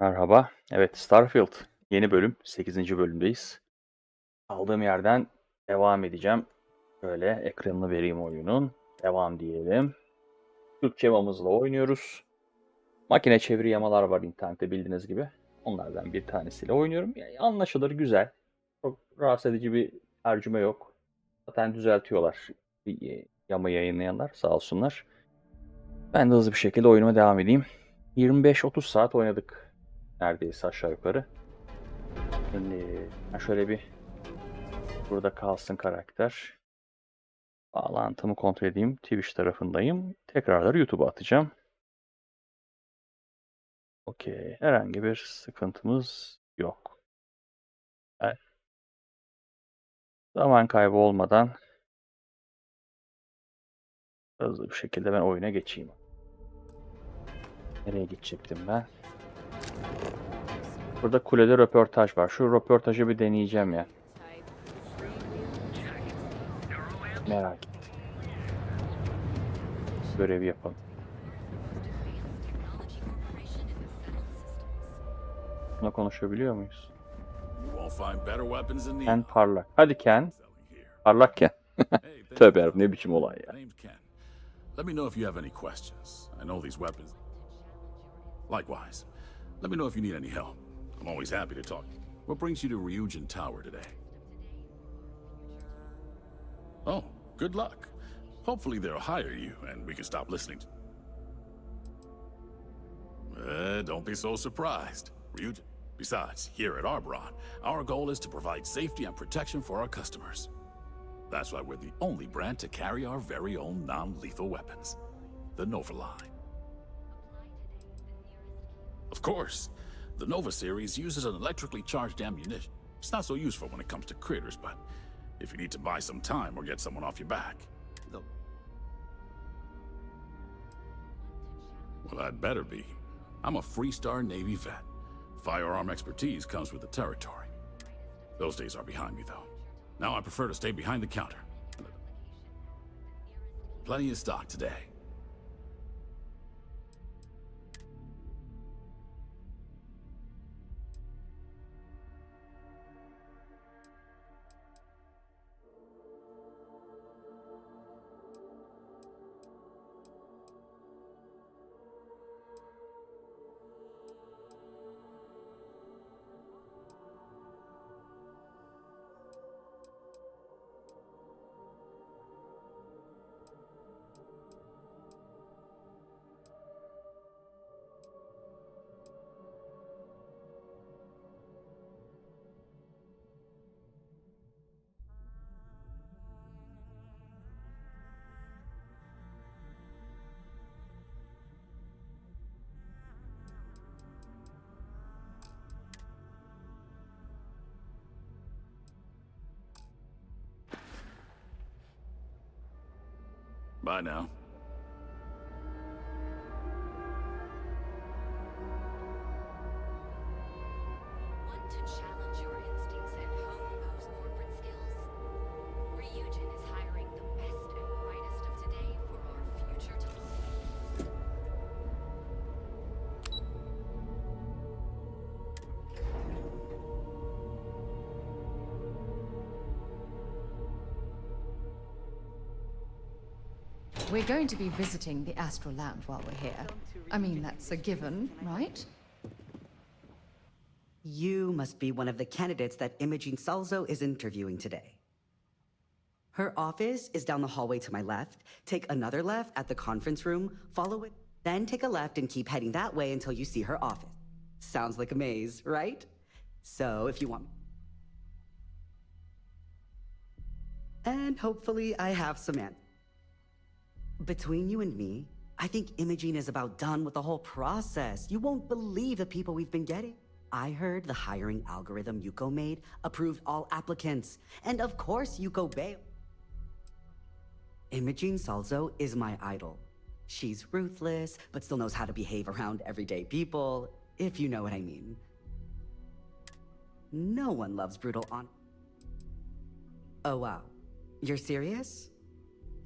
Merhaba. Evet, Starfield yeni bölüm, 8. bölümdeyiz. Kaldığım yerden devam edeceğim. Şöyle ekranını vereyim oyunun. Devam diyelim. Türkçe yamamızla oynuyoruz. Makine çeviri yamalar var internette bildiğiniz gibi. Onlardan bir tanesiyle oynuyorum. Yani anlaşılır, güzel. Çok rahatsız edici bir tercüme yok. Zaten düzeltiyorlar yama yayınlayanlar sağ olsunlar. Ben de hızlı bir şekilde oyunuma devam edeyim. 25-30 saat oynadık neredeyse aşağı yukarı. Şimdi ben şöyle bir burada kalsın karakter. Bağlantımı kontrol edeyim. Twitch tarafındayım. Tekrarları YouTube'a atacağım. Okey. Herhangi bir sıkıntımız yok. Evet. Zaman kaybı olmadan hızlı bir şekilde ben oyuna geçeyim. Nereye gidecektim ben? Burada kulede röportaj var. Şu röportajı bir deneyeceğim ya. Merak ettim. Görevi yapalım. Buna konuşabiliyor muyuz? Ken parlak. Hadi Ken. Parlak Ken. Tövbe yarabbim, ne biçim olay ya. Let me know if you have any questions. I know these weapons. Likewise, let me know if you need any help. I'm always happy to talk. What brings you to Ryujin Tower today? Oh, good luck. Hopefully they'll hire you and we can stop listening. Don't be so surprised. Ryujin. Besides, here at Arbron, our goal is to provide safety and protection for our customers. That's why we're the only brand to carry our very own non-lethal weapons, the Nova line. Of course, the Nova series uses an electrically charged ammunition. It's not so useful when it comes to critters, but if you need to buy some time or get someone off your back, well, I'd better be. I'm a Freestar Navy vet. Firearm expertise comes with the territory. Those days are behind me, though. Now I prefer to stay behind the counter. Plenty of stock today. Bye now. Want to challenge your instincts and hone those corporate skills? Ryujin is hiring the best and brightest of today for our future team. We're going to be visiting the astral land while we're here. I mean, that's a given, right? You must be one of the candidates that Imogene Salzo is interviewing today. Her office is down the hallway to my left. Take another left at the conference room, follow it, then take a left and keep heading that way until you see her office. Sounds like a maze, right? So if you want... And hopefully I have some answers. Between you and me, I think Imogene is about done with the whole process. You won't believe the people we've been getting. I heard the hiring algorithm Yuko made approved all applicants. And of course Yuko bailed. Imogene Salzo is my idol. She's ruthless, but still knows how to behave around everyday people, if you know what I mean. No one loves brutal on... Oh wow, you're serious?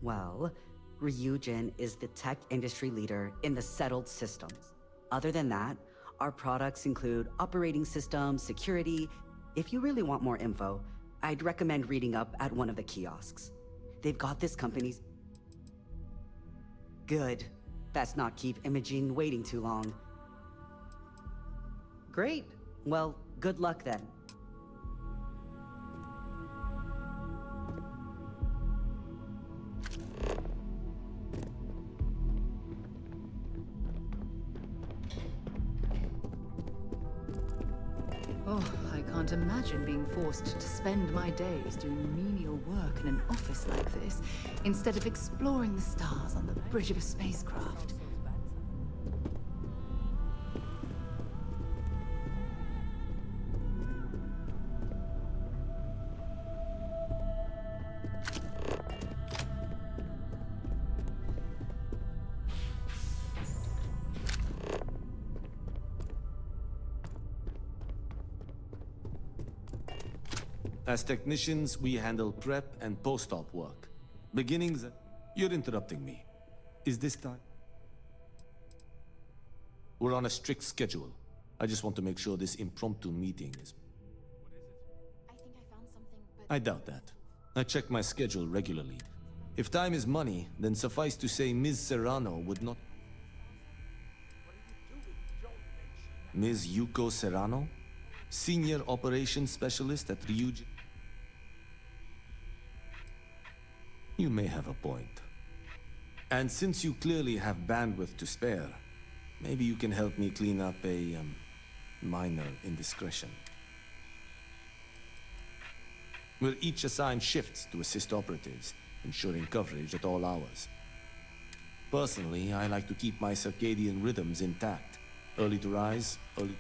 Well... Ryujin is the tech industry leader in the settled systems. Other than that, Our products include operating systems, security. If you really want more info, I'd recommend reading up at one of the kiosks. They've got this company's... Good. Best not keep Imogene waiting too long. Great. Well, good luck then. Oh, I can't imagine being forced to spend my days doing menial work in an office like this, instead of exploring the stars on the bridge of a spacecraft. As technicians, we handle prep and post-op work. Beginnings... You're interrupting me. Is this time? We're on a strict schedule. I just want to make sure this impromptu meeting is... I think I found something, but I doubt that. I check my schedule regularly. If time is money, then suffice to say Ms. Serrano would not... Ms. Yuko Serrano? Senior Operations Specialist at Ryuji... You may have a point. And since you clearly have bandwidth to spare, maybe you can help me clean up a, minor indiscretion. We'll each assign shifts to assist operatives, ensuring coverage at all hours. Personally, I like to keep my circadian rhythms intact. Early to rise, early...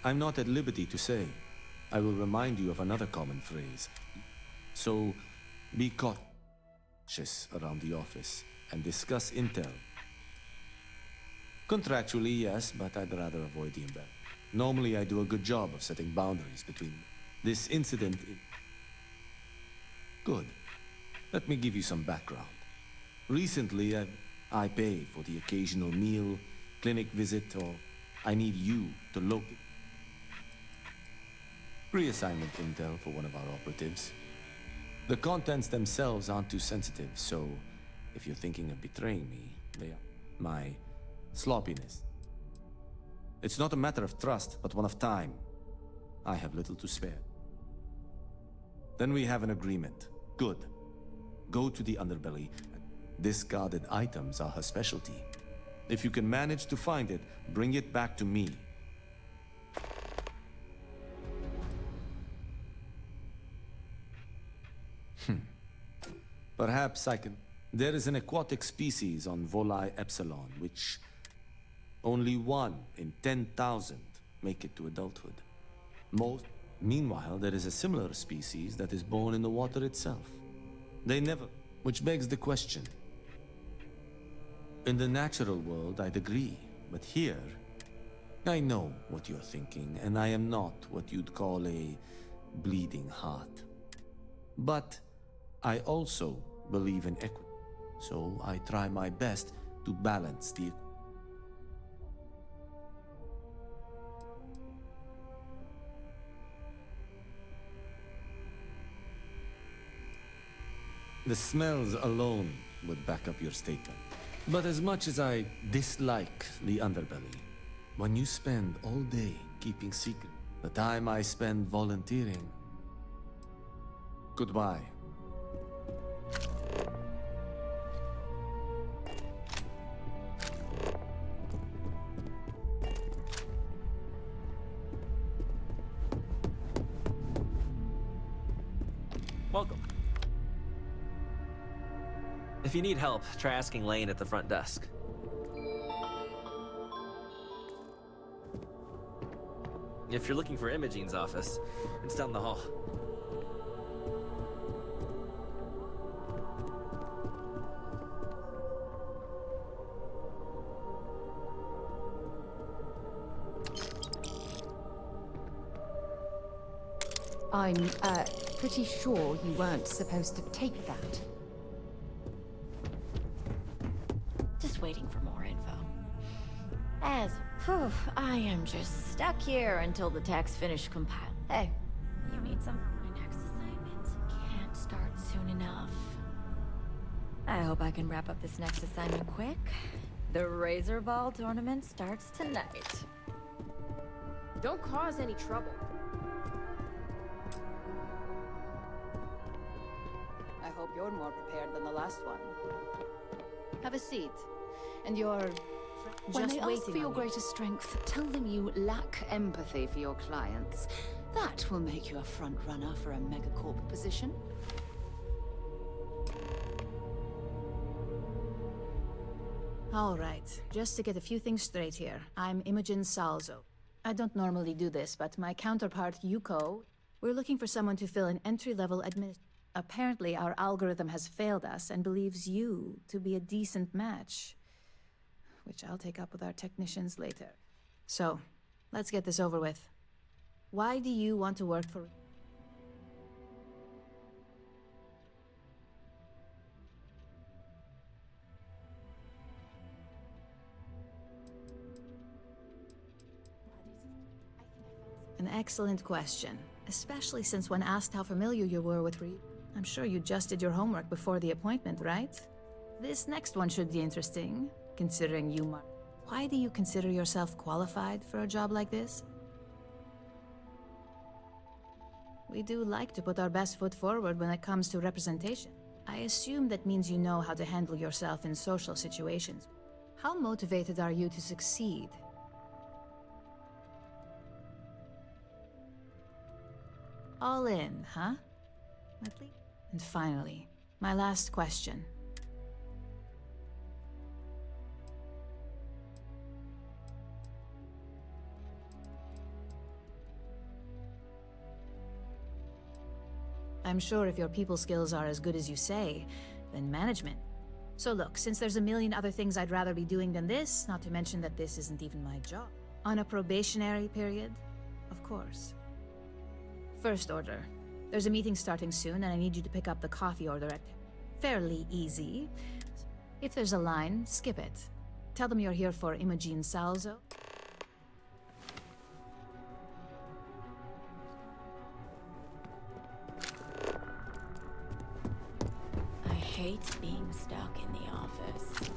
I'm not at liberty to say. I will remind you of another common phrase. So, be cautious around the office and discuss intel. Contractually, yes, but I'd rather avoid the embarrassment. Normally, I do a good job of setting boundaries between this incident. Good. Let me give you some background. Recently, I pay for the occasional meal, clinic visit, or I need you to locate. Reassignment intel for one of our operatives. The contents themselves aren't too sensitive, so if you're thinking of betraying me, they are my sloppiness. It's not a matter of trust, but one of time. I have little to spare. Then we have an agreement. Good. Go to the underbelly. Discarded items are her specialty. If you can manage to find it, bring it back to me. Perhaps I can... There is an aquatic species on Volai Epsilon, which... Only 1 in 10,000 make it to adulthood. Most... Meanwhile, there is a similar species that is born in the water itself. They never... Which begs the question. In the natural world, I'd agree. But here... I know what you're thinking, and I am not what you'd call a bleeding heart. But I also believe in equity, so I try my best to balance the... The smells alone would back up your statement. But as much as I dislike the underbelly, when you spend all day keeping secret, the time I spend volunteering... Goodbye. Welcome. If you need help, try asking Lane at the front desk. If you're looking for Imogene's office, it's down the hall. I'm, pretty sure you weren't supposed to take that. just waiting for more info. I am just stuck here until the text finish compile. Hey, you need some? My next assignment can't start soon enough. I hope I can wrap up this next assignment quick. The Razor Ball tournament starts tonight. Don't cause any trouble. I hope you're more prepared than the last one. Have a seat. And you're when Just they ask waiting for your on you. greatest strength, tell them you lack empathy for your clients. That will make you a front runner for a megacorp position. All right, just to get a few things straight here. I'm Imogen Salzo. I don't normally do this, but my counterpart, Yuko, we're looking for someone to fill an entry-level admin. Apparently, our algorithm has failed us and believes you to be a decent match, which I'll take up with our technicians later. So, let's get this over with. Why do you want to work for... An excellent question, especially since when asked how familiar you were with I'm sure you just did your homework before the appointment, right? This next one should be interesting, considering you Why do you consider yourself qualified for a job like this? We do like to put our best foot forward when it comes to representation. I assume that means you know how to handle yourself in social situations. How motivated are you to succeed? All in, huh? At least. And finally, my last question. I'm sure if your people skills are as good as you say, then management. So look, since there's a million other things I'd rather be doing than this, not to mention that this isn't even my job. On a probationary period, of course. First order. There's a meeting starting soon, and I need you to pick up the coffee order at... Fairly easy. If there's a line, skip it. Tell them you're here for Imogen Salzo. I hate being stuck in the office.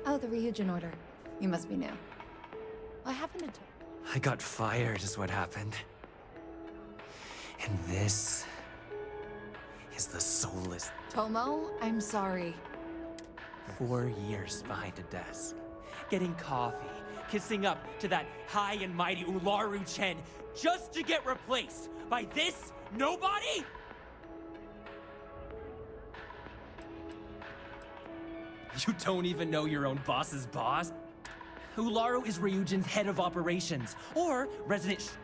Oh, the reunion order. You must be new. What happened to... I got fired is what happened. And this is the soulless. Tomo, I'm sorry. 4 years behind a desk, getting coffee, kissing up to that high and mighty Ularu Chen, just to get replaced by this nobody? You don't even know your own boss's boss? Ularu is Ryujin's head of operations, or resident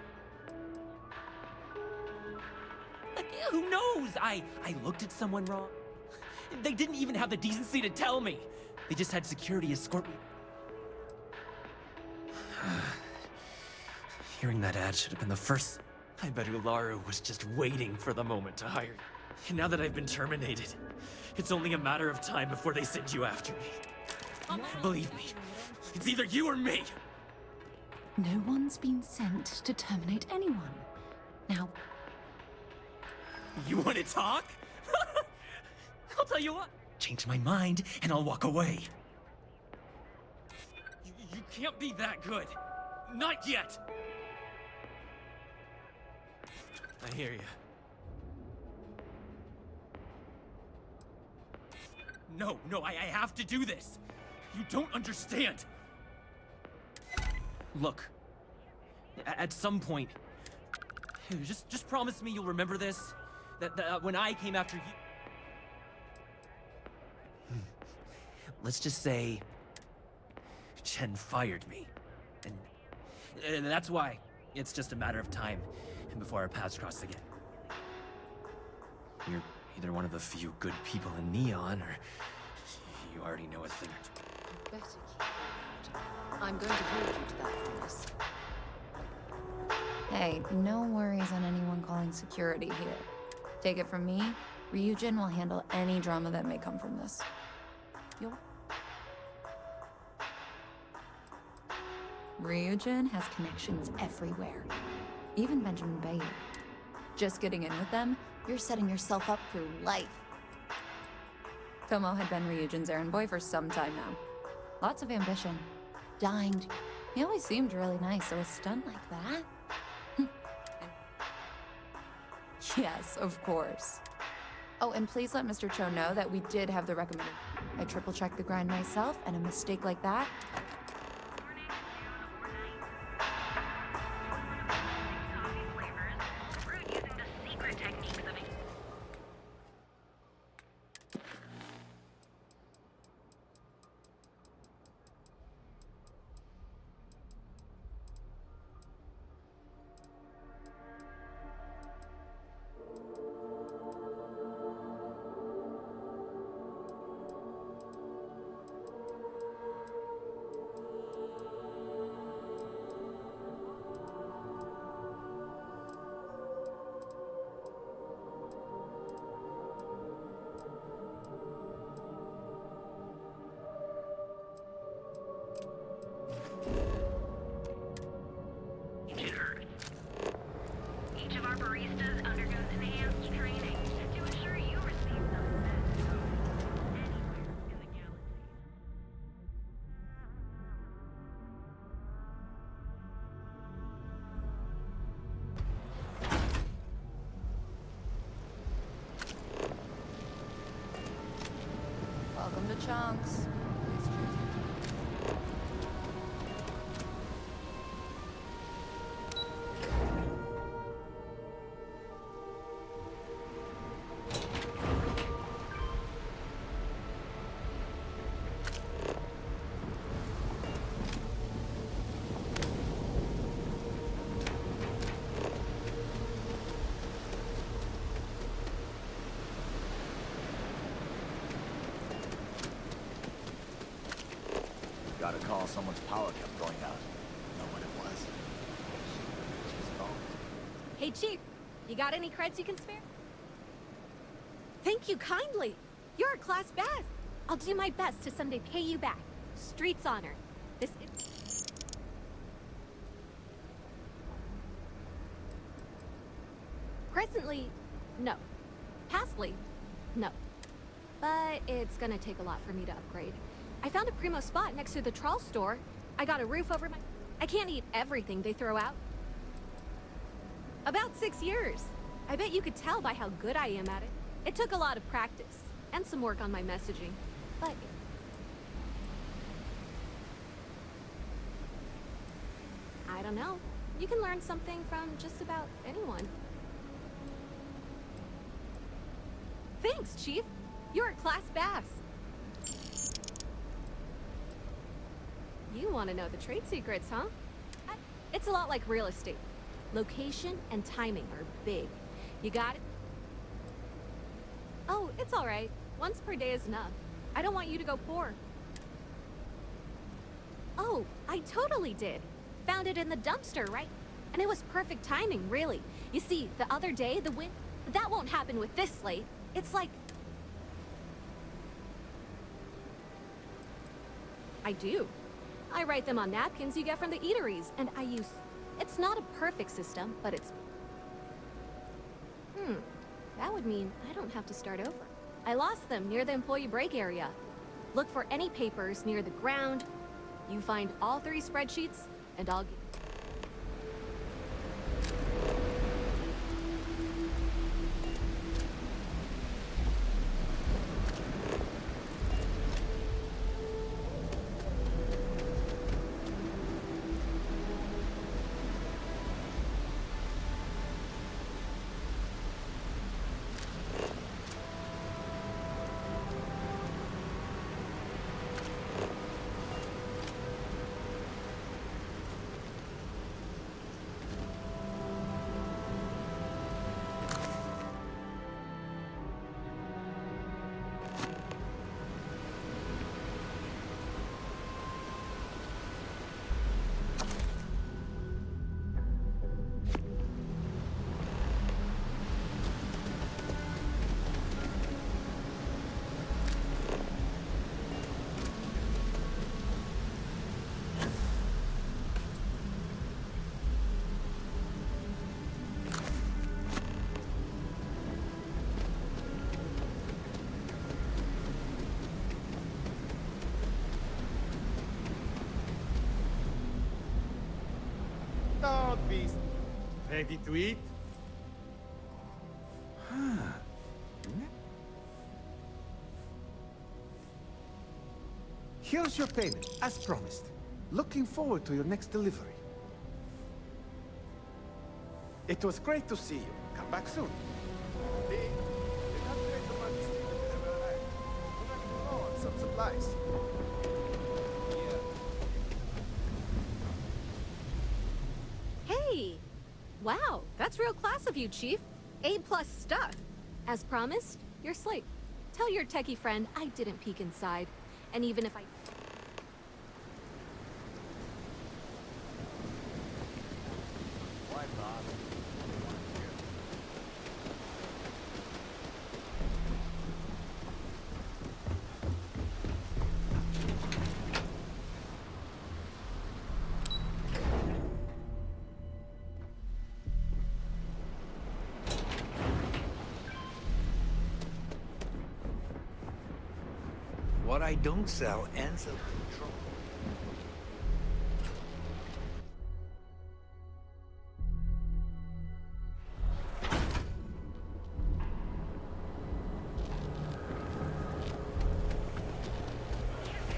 Like, who knows? I looked at someone wrong. They didn't even have the decency to tell me. They just had security escort me. Hearing that ad should have been the first. I bet Ularu was just waiting for the moment to hire. And now that I've been terminated, it's only a matter of time before they send you after me. Believe me, it's either you or me. No one's been sent to terminate anyone. Now, You want to talk? I'll tell you what. Change my mind, and I'll walk away. You can't be that good. Not yet. I hear you. No, I have to do this. You don't understand. Look, at some point, just promise me you'll remember this. That when I came after you... Let's just say... Chen fired me. And that's why it's just a matter of time before our paths cross again. You're either one of the few good people in Neon, or you already know a thing or two. You better keep your word. I'm going to hold you to that promise. Hey, no worries on anyone calling security here. Take it from me, Ryujin will handle any drama that may come from this. Ryujin has connections everywhere. Even Benjamin Bayer. Just getting in with them, you're setting yourself up for life. Tomo had been Ryujin's errand boy for some time now. Lots of ambition. Dying. He always seemed really nice, so a stunt like that? Yes, of course. Oh, and please let Mr. Cho know that we did have the recommended. I triple-checked the grind myself, and a mistake like that... Each of our baristas undergoes enhanced training to ensure you receive the best coffee anywhere in the galaxy. Welcome to Chunks. Got a call someone's power kept going out. Know what it was? She's gone. Hey, Chief, you got any creds you can spare? Thank you kindly. You're a class best. I'll do my best to someday pay you back. Street's honor. This is... Presently, no. Pastly, no. But it's gonna take a lot for me to upgrade. I found a primo spot next to the trawl store. I got a roof over my... I can't eat everything they throw out. About 6 years. I bet you could tell by how good I am at it. It took a lot of practice, and some work on my messaging. But... I don't know. You can learn something from just about anyone. Thanks, Chief. You're a class bass. You want to know the trade secrets, huh? It's a lot like real estate. Location and timing are big. You got it? Oh, it's all right. Once per day is enough. I don't want you to go poor. Oh, I totally did. Found it in the dumpster, right? And it was perfect timing, really. You see, the other day, the wind... That won't happen with this slate. It's like... I do. I write them on napkins you get from the eateries, and I use... It's not a perfect system, but it's... That would mean I don't have to start over. I lost them near the employee break area. Look for any papers near the ground. You find all 3 spreadsheets, and I'll get... Don't be ready to eat. Here's your payment, as promised. Looking forward to your next delivery. It was great to see you. Come back soon. Some supplies. Hey! Wow, that's real class of you, Chief. A+ stuff. As promised, your slate. Tell your techie friend I didn't peek inside. And even if I... Why bother? What I don't sell ends up in trouble.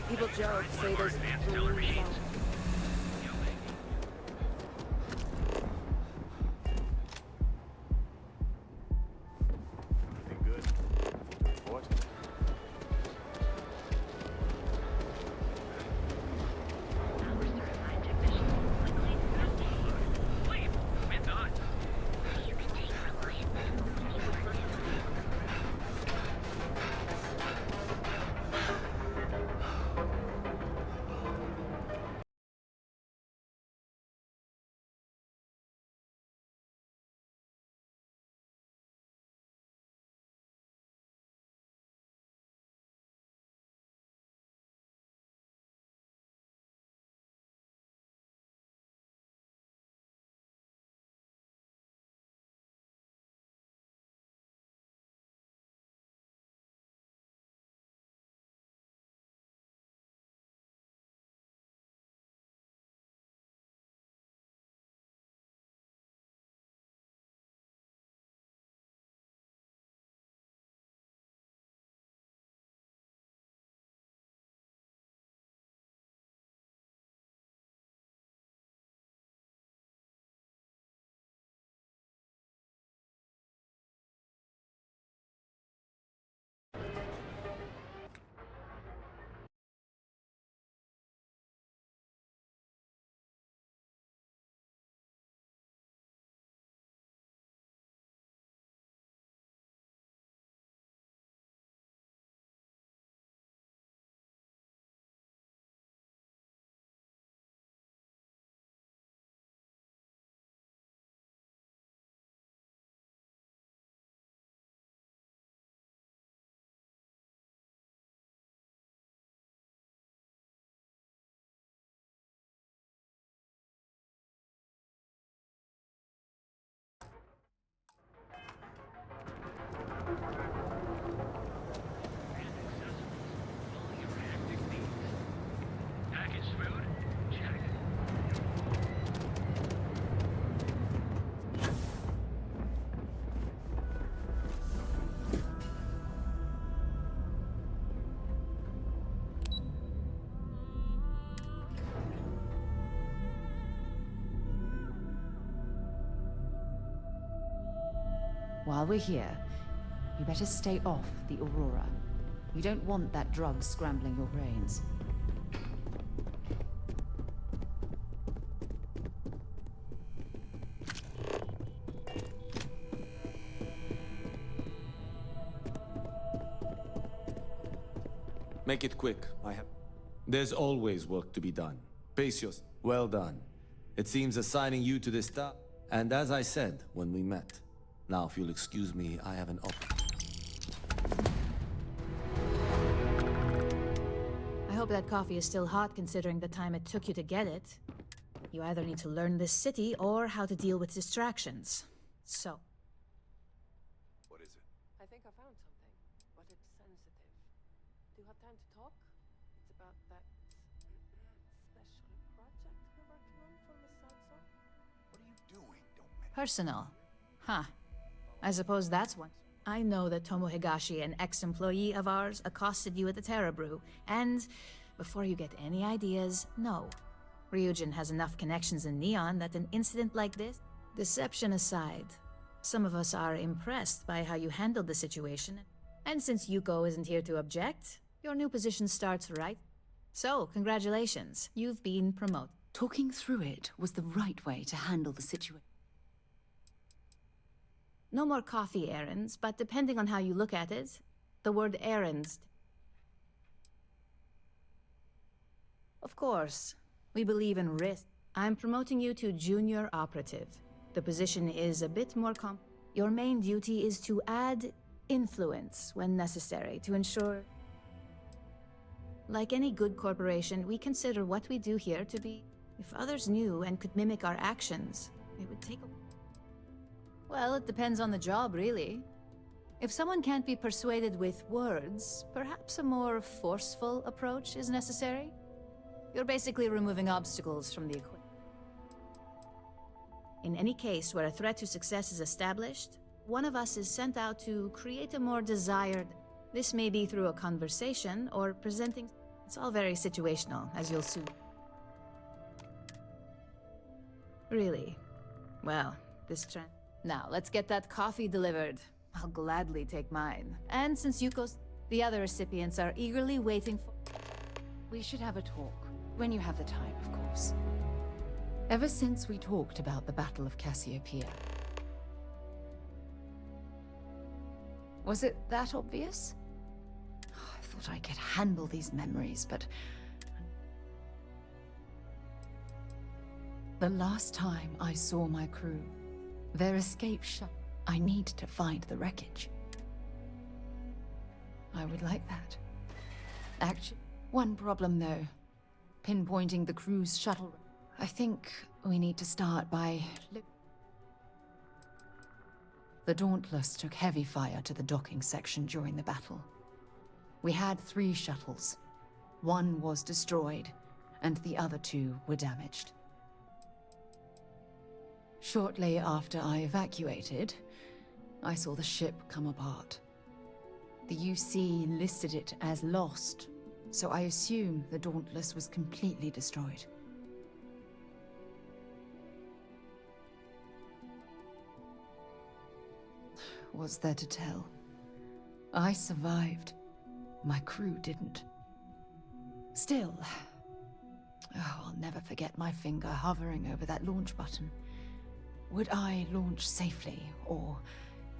People joke, say there's... Anything good? To report? While we're here, you better stay off the Aurora. You don't want that drug scrambling your brains. Make it quick. There's always work to be done. Pace yourself. Well done. It seems assigning you to this task. And as I said when we met, now if you'll excuse me, I have an I hope that coffee is still hot considering the time it took you to get it. You either need to learn this city or how to deal with distractions. So, What is it? I think I found something, but it's sensitive. Do you have time to talk? It's about that special project we're working on for Miss Salsa. What are you doing? Don't mention. personal. Huh. I suppose that's one. I know that Tomo Higashi, an ex-employee of ours, accosted you at the Terra Brew, and before you get any ideas, no. Ryujin has enough connections in Neon that an incident like this... Deception aside, some of us are impressed by how you handled the situation, and since Yuko isn't here to object, your new position starts right. So, congratulations, you've been promoted. Talking through it was the right way to handle the situation. No more coffee errands, but depending on how you look at it, the word errands... Of course, we believe in risk. I'm promoting you to junior operative. The position is a bit more Your main duty is to add influence when necessary to ensure... Like any good corporation, we consider what we do here to be... If others knew and could mimic our actions, it would take a... Well, it depends on the job, really. If someone can't be persuaded with words, perhaps a more forceful approach is necessary. You're basically removing obstacles from the equation. In any case where a threat to success is established, one of us is sent out to create a more desired... This may be through a conversation or presenting... It's all very situational, as you'll soon... Really? Well, this trend... Now, let's get that coffee delivered. I'll gladly take mine. And since Yuko's... The other recipients are eagerly waiting for... We should have a talk. When you have the time, of course. Ever since we talked about the Battle of Cassiopeia... Was it that obvious? I thought I could handle these memories, but... The last time I saw my crew, their escape shut. I need to find the wreckage. I would like that. Actually, one problem though. Pinpointing the crew's shuttle. I think we need to start by... The Dauntless took heavy fire to the docking section during the battle. We had 3 shuttles. One was destroyed, and the other 2 were damaged. Shortly after I evacuated, I saw the ship come apart. The UC listed it as lost, so I assume the Dauntless was completely destroyed. What's there to tell? I survived. My crew didn't. Still, I'll never forget my finger hovering over that launch button. Would I launch safely, or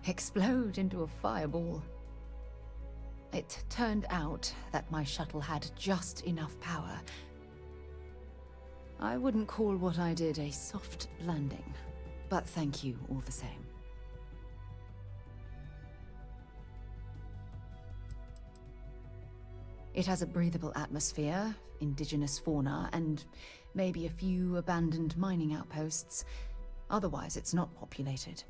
explode into a fireball? It turned out that my shuttle had just enough power. I wouldn't call what I did a soft landing, but thank you all the same. It has a breathable atmosphere, indigenous fauna, and maybe a few abandoned mining outposts. Otherwise, it's not populated.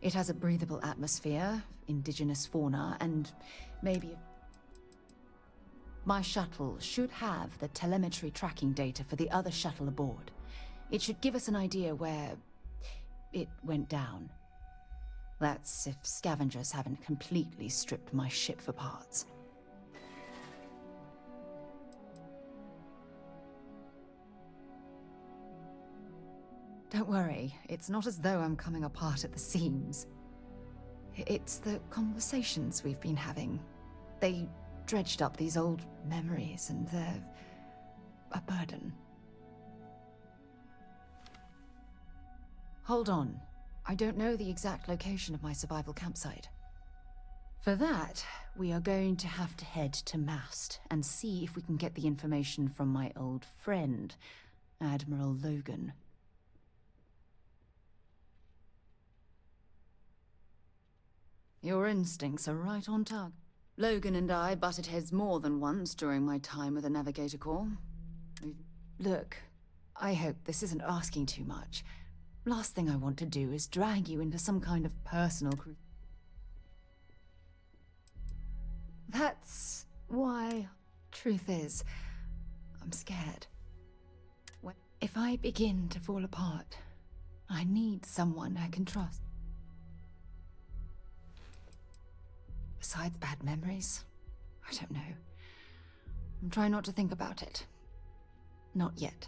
It has a breathable atmosphere, indigenous fauna, and maybe... My shuttle should have the telemetry tracking data for the other shuttle aboard. It should give us an idea where... it went down. That's if scavengers haven't completely stripped my ship for parts. Don't worry, it's not as though I'm coming apart at the seams. It's the conversations we've been having. They dredged up these old memories, and they're a burden. Hold on. I don't know the exact location of my survival campsite. For that, we are going to have to head to Mast and see if we can get the information from my old friend, Admiral Logan. Your instincts are right on target. Logan and I butted heads more than once during my time with the Navigator Corps. Look, I hope this isn't asking too much. Last thing I want to do is drag you into some kind of personal That's why, truth is, I'm scared. If I begin to fall apart, I need someone I can trust. Besides bad memories, I don't know. I'm trying not to think about it. Not yet.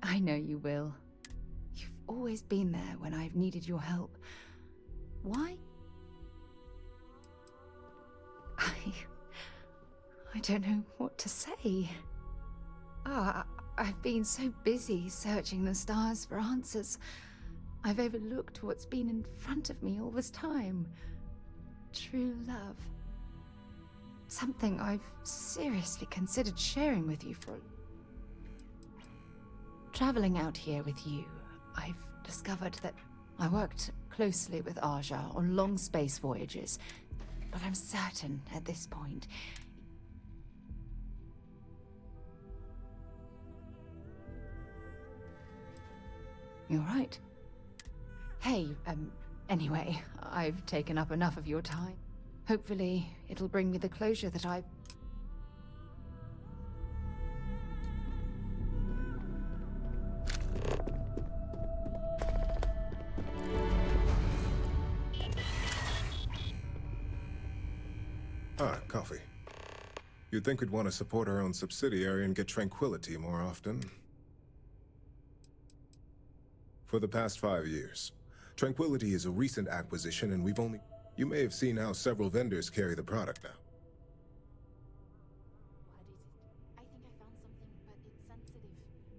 I know you will. You've always been there when I've needed your help. Why? I don't know what to say. I've been so busy searching the stars for answers. I've overlooked what's been in front of me all this time. True love. Something I've seriously considered sharing with you for... Traveling out here with you, I've discovered that I worked closely with Aja on long space voyages, but I'm certain at this point... You're right. Hey, anyway, I've taken up enough of your time. Hopefully, it'll bring me the closure that I've... Ah, coffee. You'd think we'd want to support our own subsidiary and get tranquility more often. For the past 5 years, Tranquility is a recent acquisition, and we've only... You may have seen how several vendors carry the product now. What is it? I think I found something, but it's sensitive.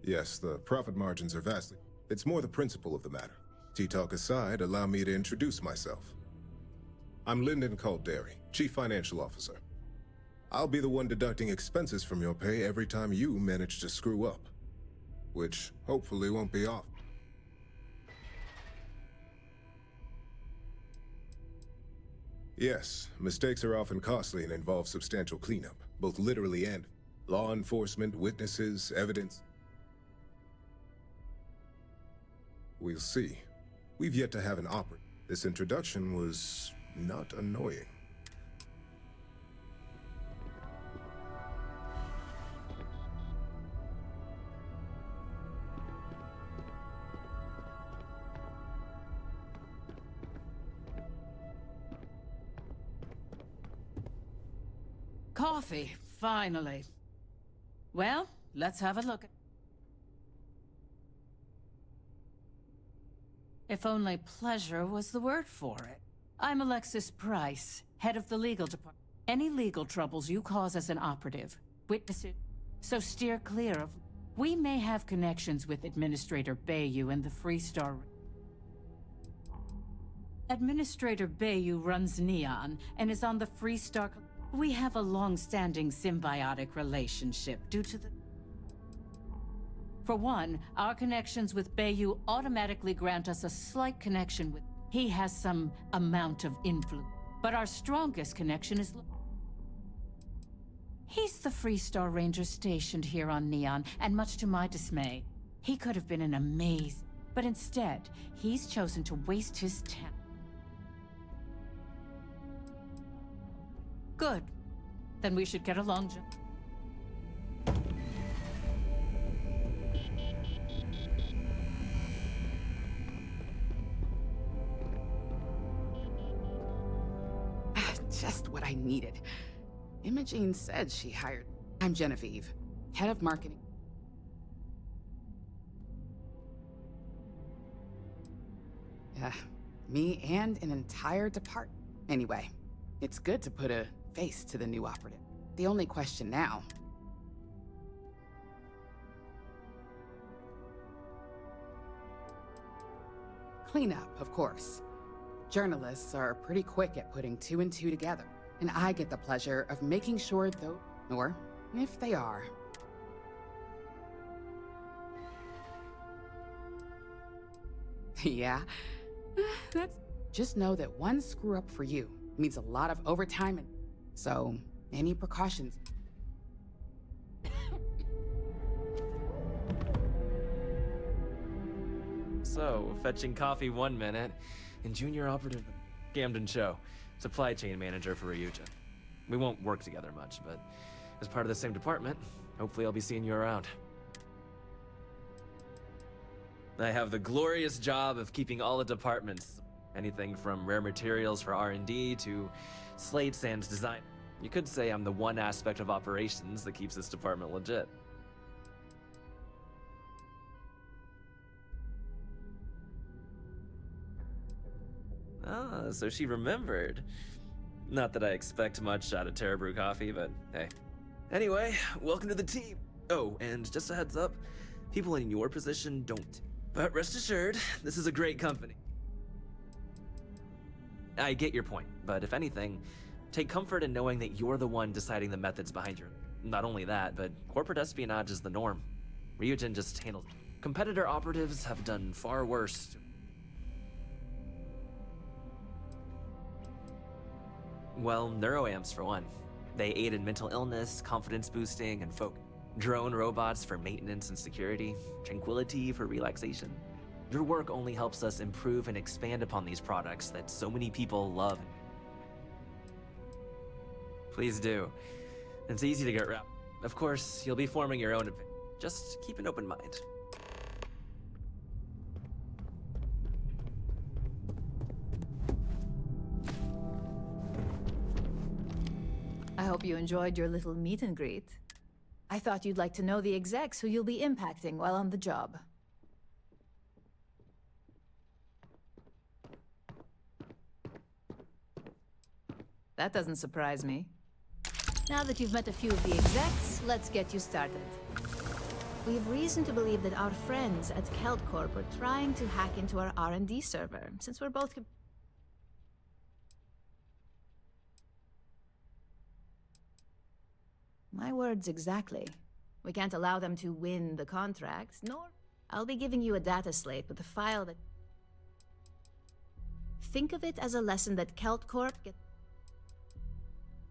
Yes, the profit margins are vastly... It's more the principle of the matter. Tea-talk aside, allow me to introduce myself. I'm Lyndon Calderi, Chief Financial Officer. I'll be the one deducting expenses from your pay every time you manage to screw up. Which, hopefully, won't be often. Yes, mistakes are often costly and involve substantial cleanup, both literally and law enforcement, witnesses, evidence. We'll see. We've yet to have an opera. This introduction was not annoying. Coffee, finally. Well, let's have a look. If only pleasure was the word for it. I'm Alexis Price, head of the legal department. Any legal troubles you cause as an operative, witness it, so steer clear of... We may have connections with Administrator Bayou and the Freestar... Administrator Bayou runs Neon and is on the Freestar... We have a long-standing symbiotic relationship due to the... For one, our connections with Bayou automatically grant us a slight connection with... He has some amount of influence. But our strongest connection is... He's the Freestar Ranger stationed here on Neon, and much to my dismay, he could have been an amazing... But instead, he's chosen to waste his talent. Good. Then we should get along, Just what I needed. Imogene said she hired... I'm Genevieve, head of marketing. Me and an entire department. Anyway, it's good to put a face to the new operative. The only question now... Cleanup, of course. Journalists are pretty quick at putting two and two together, and I get the pleasure of making sure though, or if they are. Yeah, that's... Just know that one screw up for you means a lot of overtime, and so any precautions... So, fetching coffee 1 minute, and junior operative Camden Cho, supply chain manager for Ryujin. We won't work together much, but as part of the same department, hopefully I'll be seeing you around. I have the glorious job of keeping all the departments, anything from rare materials for R&D to slate sands design. You could say I'm the one aspect of operations that keeps this department legit. Ah, so she remembered. Not that I expect much out of Terra Brew Coffee, but hey. Anyway, welcome to the team. Oh, and just a heads up, people in your position don't. But rest assured, this is a great company. I get your point, but if anything, take comfort in knowing that you're the one deciding the methods behind your... Not only that, but corporate espionage is the norm. Ryujin just handles... Competitor operatives have done far worse. Well, neuroamps for one. They aid in mental illness, confidence boosting, and focus. Drone robots for maintenance and security, tranquility for relaxation. Your work only helps us improve and expand upon these products that so many people love. Please do. It's easy to get wrapped. Of course, you'll be forming your own opinion. Just keep an open mind. I hope you enjoyed your little meet and greet. I thought you'd like to know the execs who you'll be impacting while on the job. That doesn't surprise me. Now that you've met a few of the execs, let's get you started. We have reason to believe that our friends at Kelt Corp are trying to hack into our R&D server, since we're both... My words exactly. We can't allow them to win the contract, nor... I'll be giving you a data slate with a file that... Think of it as a lesson that Kelt Corp get...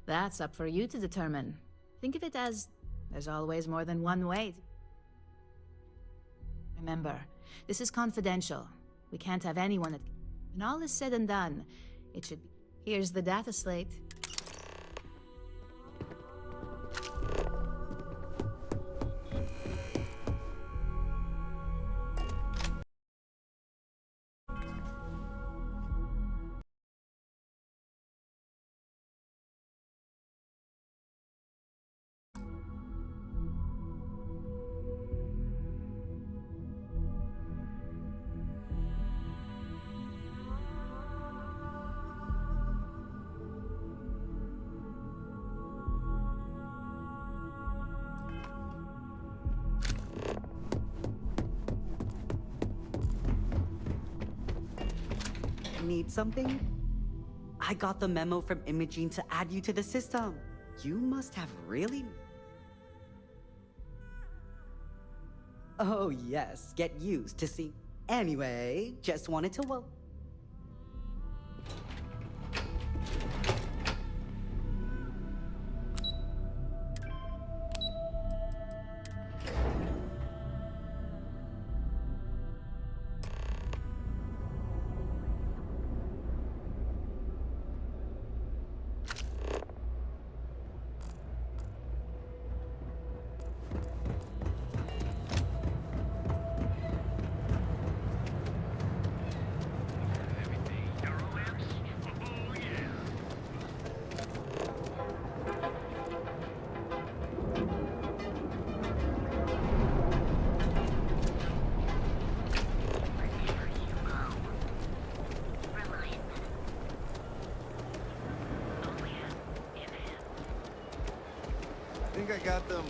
That's up for you to determine. Think of it as... There's always more than one way. Remember, this is confidential. We can't have anyone that... When all is said and done, it should be... Here's the data slate. Need something? I got the memo from Imogene to add you to the system. You must have really... Oh yes, get used to see... Anyway, just wanted to got them.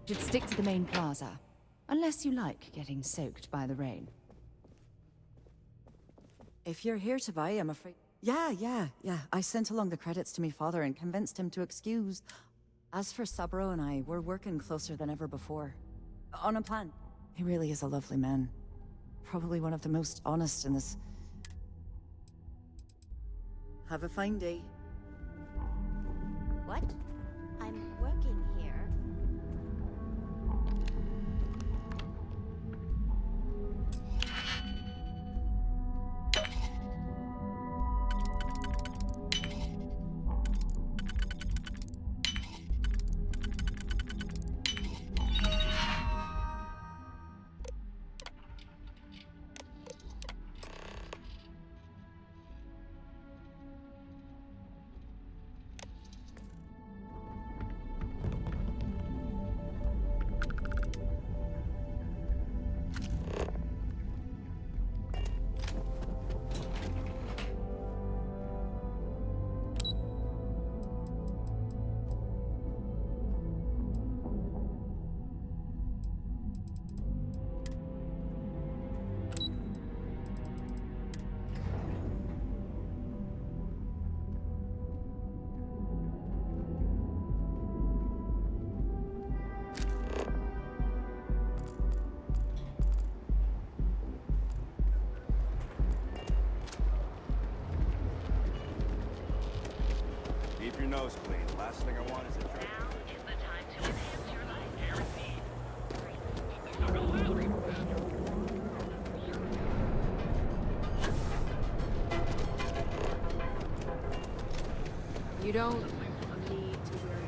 Should stick to the main plaza, unless you like getting soaked by the rain. If you're here to buy, I'm afraid... Yeah. I sent along the credits to me father and convinced him to excuse. As for Sabro and I, we're working closer than ever before. On a plan. He really is a lovely man. Probably one of the most honest in this... Have a fine day. What? I'm working here. Keep your nose clean. Last thing I want is a drink. Now is the time to enhance your life, guaranteed. You don't need to worry.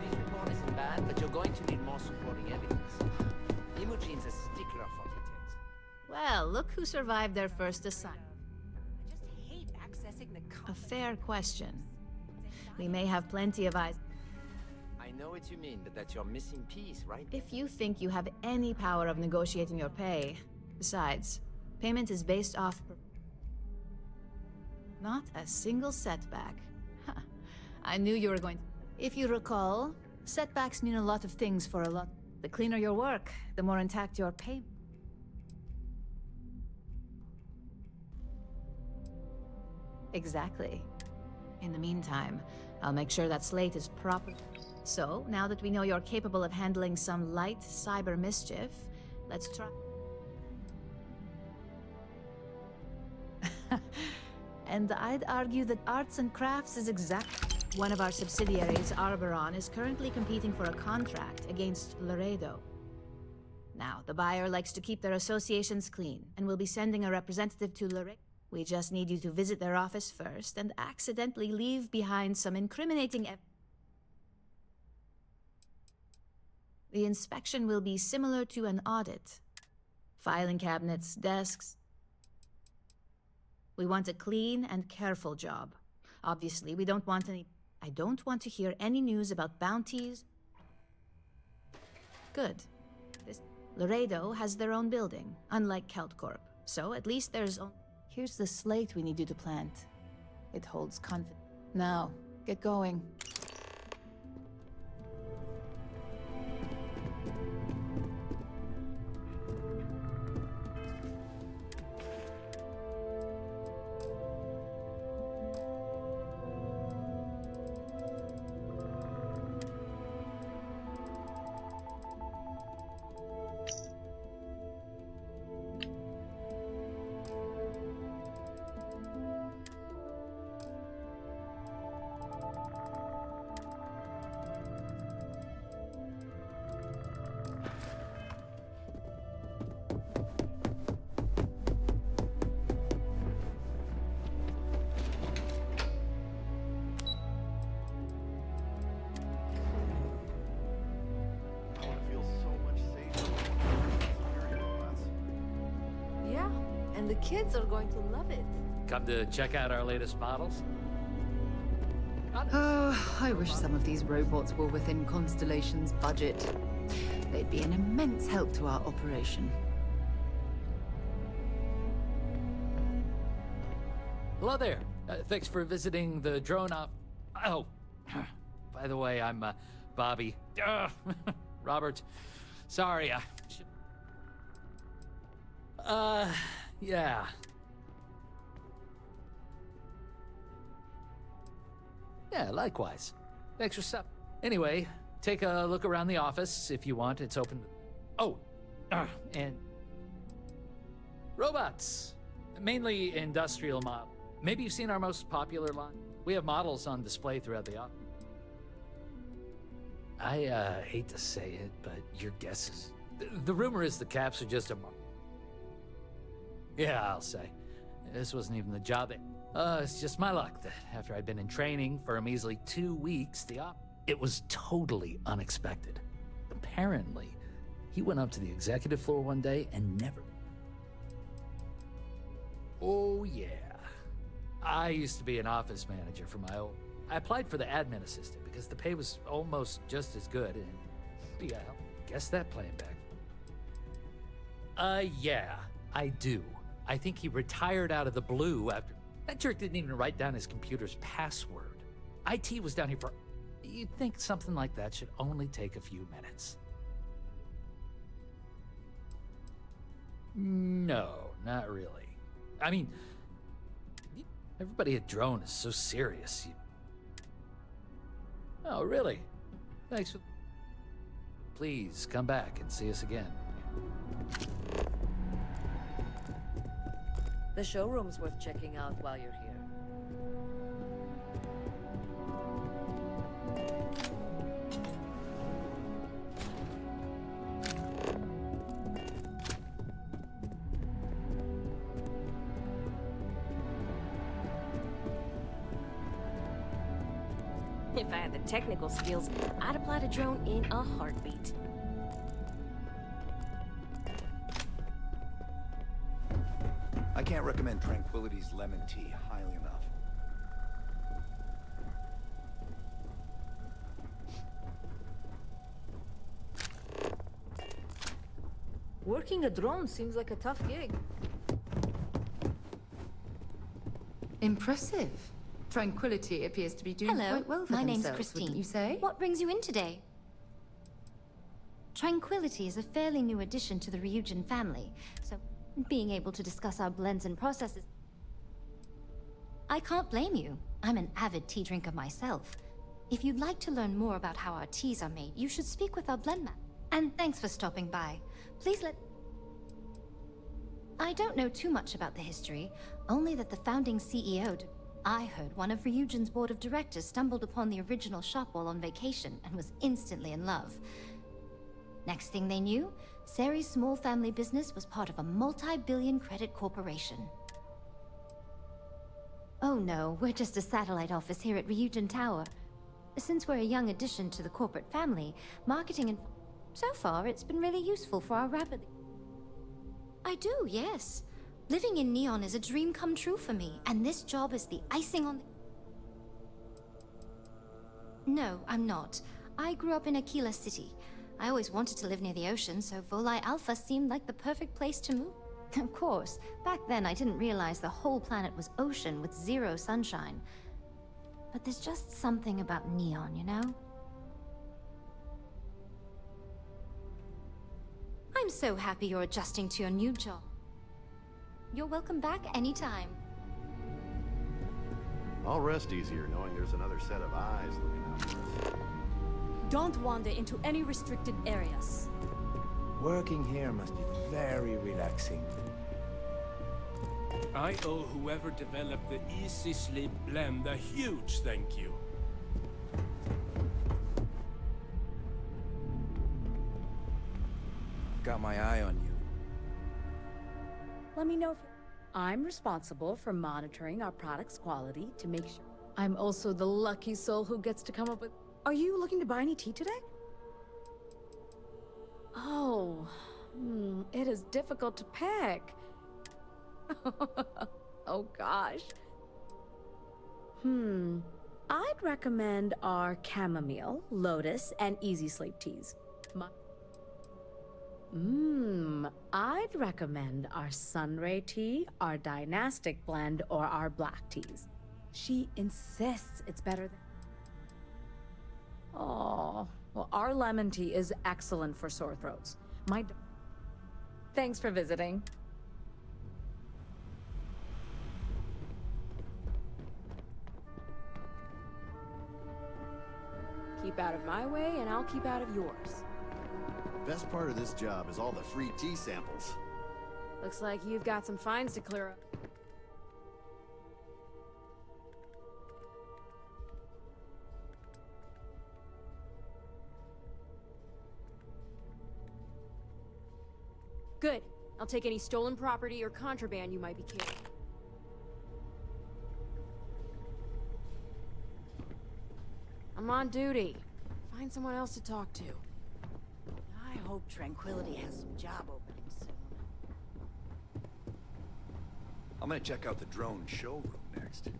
This report isn't bad, but you're going to need more supporting evidence. Imogene's a stickler for details. Well, look who survived their first assignment. I just hate accessing the A fair question. We may have plenty of eyes. I know what you mean, but that's your missing piece, right? If you think you have any power of negotiating your pay. Besides, payment is based off... Not a single setback. Huh. I knew you were going to... If you recall, setbacks mean a lot of things for a lot. The cleaner your work, the more intact your pay. Exactly. In the meantime, I'll make sure that slate is proper. So, now that we know you're capable of handling some light cyber mischief, let's try... And I'd argue that arts and crafts is exact. One of our subsidiaries, Arboron, is currently competing for a contract against Laredo. Now, the buyer likes to keep their associations clean, and will be sending a representative to Laredo. We just need you to visit their office first and accidentally leave behind some incriminating evidence. The inspection will be similar to an audit. Filing cabinets, desks. We want a clean and careful job. Obviously, we don't want any... I don't want to hear any news about bounties. Good. Laredo has their own building, unlike Keltcorp. So at least there's... Here's the slate we need you to plant. It holds confidence. Now, get going. The kids are going to love it. Come to check out our latest models? Oh, I wish some of these robots were within Constellation's budget. They'd be an immense help to our operation. Hello there. Thanks for visiting the drone off. Oh, by the way, I'm Bobby. Robert. Sorry, yeah. Yeah, likewise. Thanks for stuff. Anyway, take a look around the office if you want. It's open. Oh, and robots. Mainly industrial models. Maybe you've seen our most popular line. We have models on display throughout the office. I hate to say it, but your guess is... The rumor is the caps are just a... Yeah, I'll say. This wasn't even the job. It's just my luck that after I'd been in training for a measly 2 weeks, it was totally unexpected. Apparently, he went up to the executive floor one day and never... Oh, yeah. I used to be an office manager for my old... I applied for the admin assistant because the pay was almost just as good, and... Yeah, guess that plan back. Yeah, I do. I think he retired out of the blue after... That jerk didn't even write down his computer's password. IT was down here for... You'd think something like that should only take a few minutes. No, not really. I mean, everybody at Drone is so serious. Oh, really? Thanks for... Please, come back and see us again. The showroom's worth checking out while you're here. If I had the technical skills, I'd apply to drone in a heartbeat. I can't recommend Tranquility's lemon tea highly enough. Working a drone seems like a tough gig. Impressive. Tranquility appears to be doing Hello, quite well for my name's themselves, Christine. wouldn't you say? What brings you in today? Tranquility is a fairly new addition to the Ryujin family, so being able to discuss our blends and processes... I can't blame you. I'm an avid tea drinker myself. If you'd like to learn more about how our teas are made, you should speak with our blend man. And thanks for stopping by. Please let... I don't know too much about the history, only that the founding CEO... I heard one of Ryujin's board of directors stumbled upon the original shop while on vacation and was instantly in love. Next thing they knew, Seri's small family business was part of a multi-billion credit corporation. Oh no, we're just a satellite office here at Ryujin Tower. Since we're a young addition to the corporate family, marketing and... So far, it's been really useful for our rapidly... I do, yes. Living in Neon is a dream come true for me, and this job is the icing on the... No, I'm not. I grew up in Aquila City. I always wanted to live near the ocean, so Volai Alpha seemed like the perfect place to move. Of course, back then I didn't realize the whole planet was ocean with zero sunshine. But there's just something about Neon, you know? I'm so happy you're adjusting to your new job. You're welcome back anytime. I'll rest easier knowing there's another set of eyes looking out for us. Don't wander into any restricted areas. Working here must be very relaxing. I owe whoever developed the Easy Sleep blend a huge thank you. Got my eye on you. Let me know if I'm responsible for monitoring our product's quality to make sure. I'm also the lucky soul who gets to come up with... Are you looking to buy any tea today? Oh, it is difficult to pick. Oh gosh. I'd recommend our chamomile, lotus, and easy sleep teas. I'd recommend our sunray tea, our dynastic blend, or our black teas. She insists it's better than... Oh, well, our lemon tea is excellent for sore throats. Thanks for visiting. Keep out of my way, and I'll keep out of yours. Best part of this job is all the free tea samples. Looks like you've got some fines to clear up. Good. I'll take any stolen property or contraband you might be carrying. I'm on duty. Find someone else to talk to. I hope Tranquility has some job openings soon. I'm gonna check out the drone showroom next.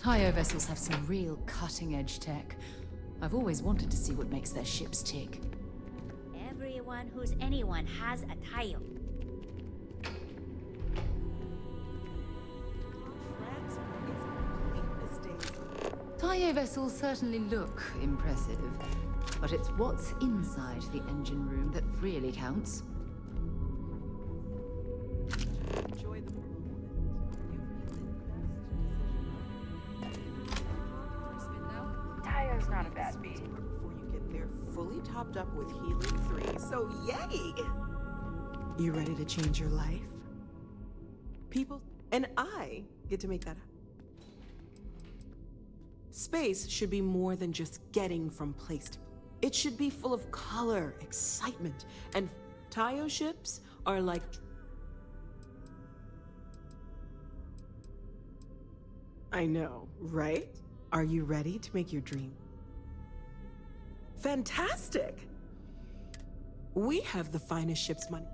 Tayo vessels have some real cutting-edge tech. I've always wanted to see what makes their ships tick. Everyone who's anyone has a Tayo. Tayo vessels certainly look impressive, but it's what's inside the engine room that really counts. Tayo's not a bad beat. Before you get there fully topped up with helium-3, so yay! You ready to change your life? People, and I get to make that happen. Space should be more than just getting from place to place. It should be full of color, excitement, and Tayo ships are like... I know, right? Are you ready to make your dream? Fantastic! We have the finest ship's money.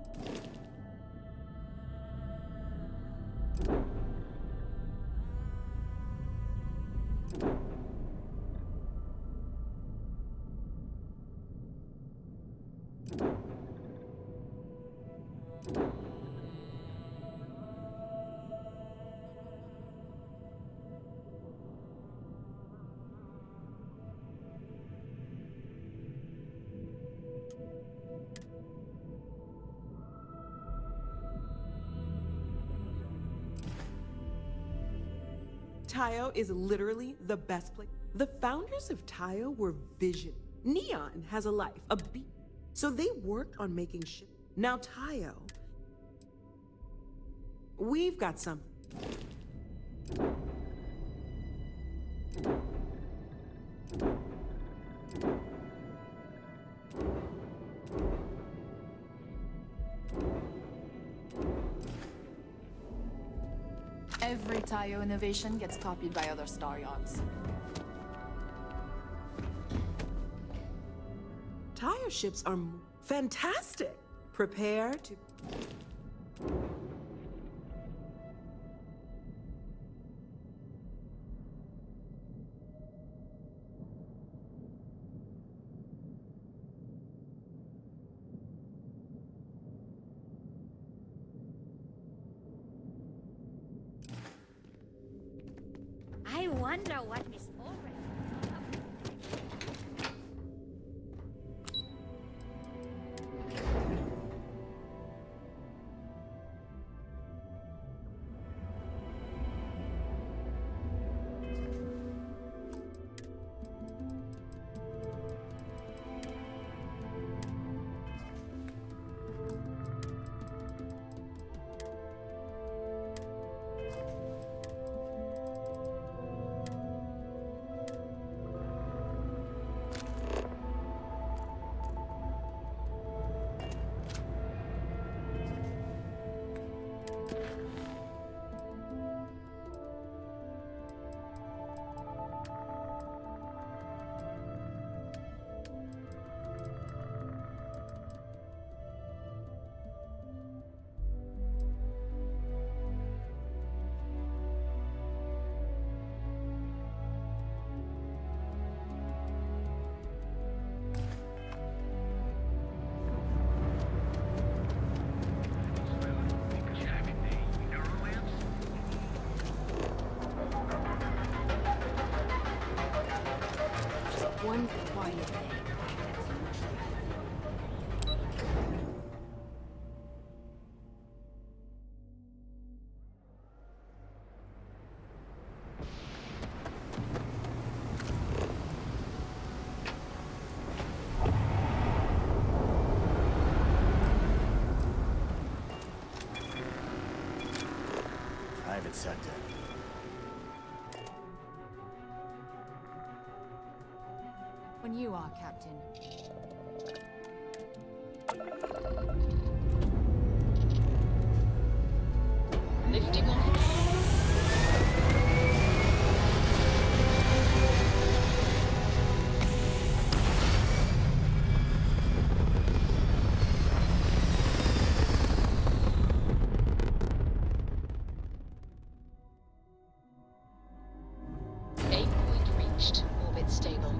Tayo is literally the best place. The founders of Tayo were vision. Neon has a life, a beat. So they worked on making shit. Now Tayo, we've got something. Every Tayo innovation gets copied by other star yachts. Tayo ships are fantastic. Prepare to... I wonder what Miss Ulrich... one quiet day. Private sector. When you are, Captain. Lifting off. Aim point reached. Orbit stable.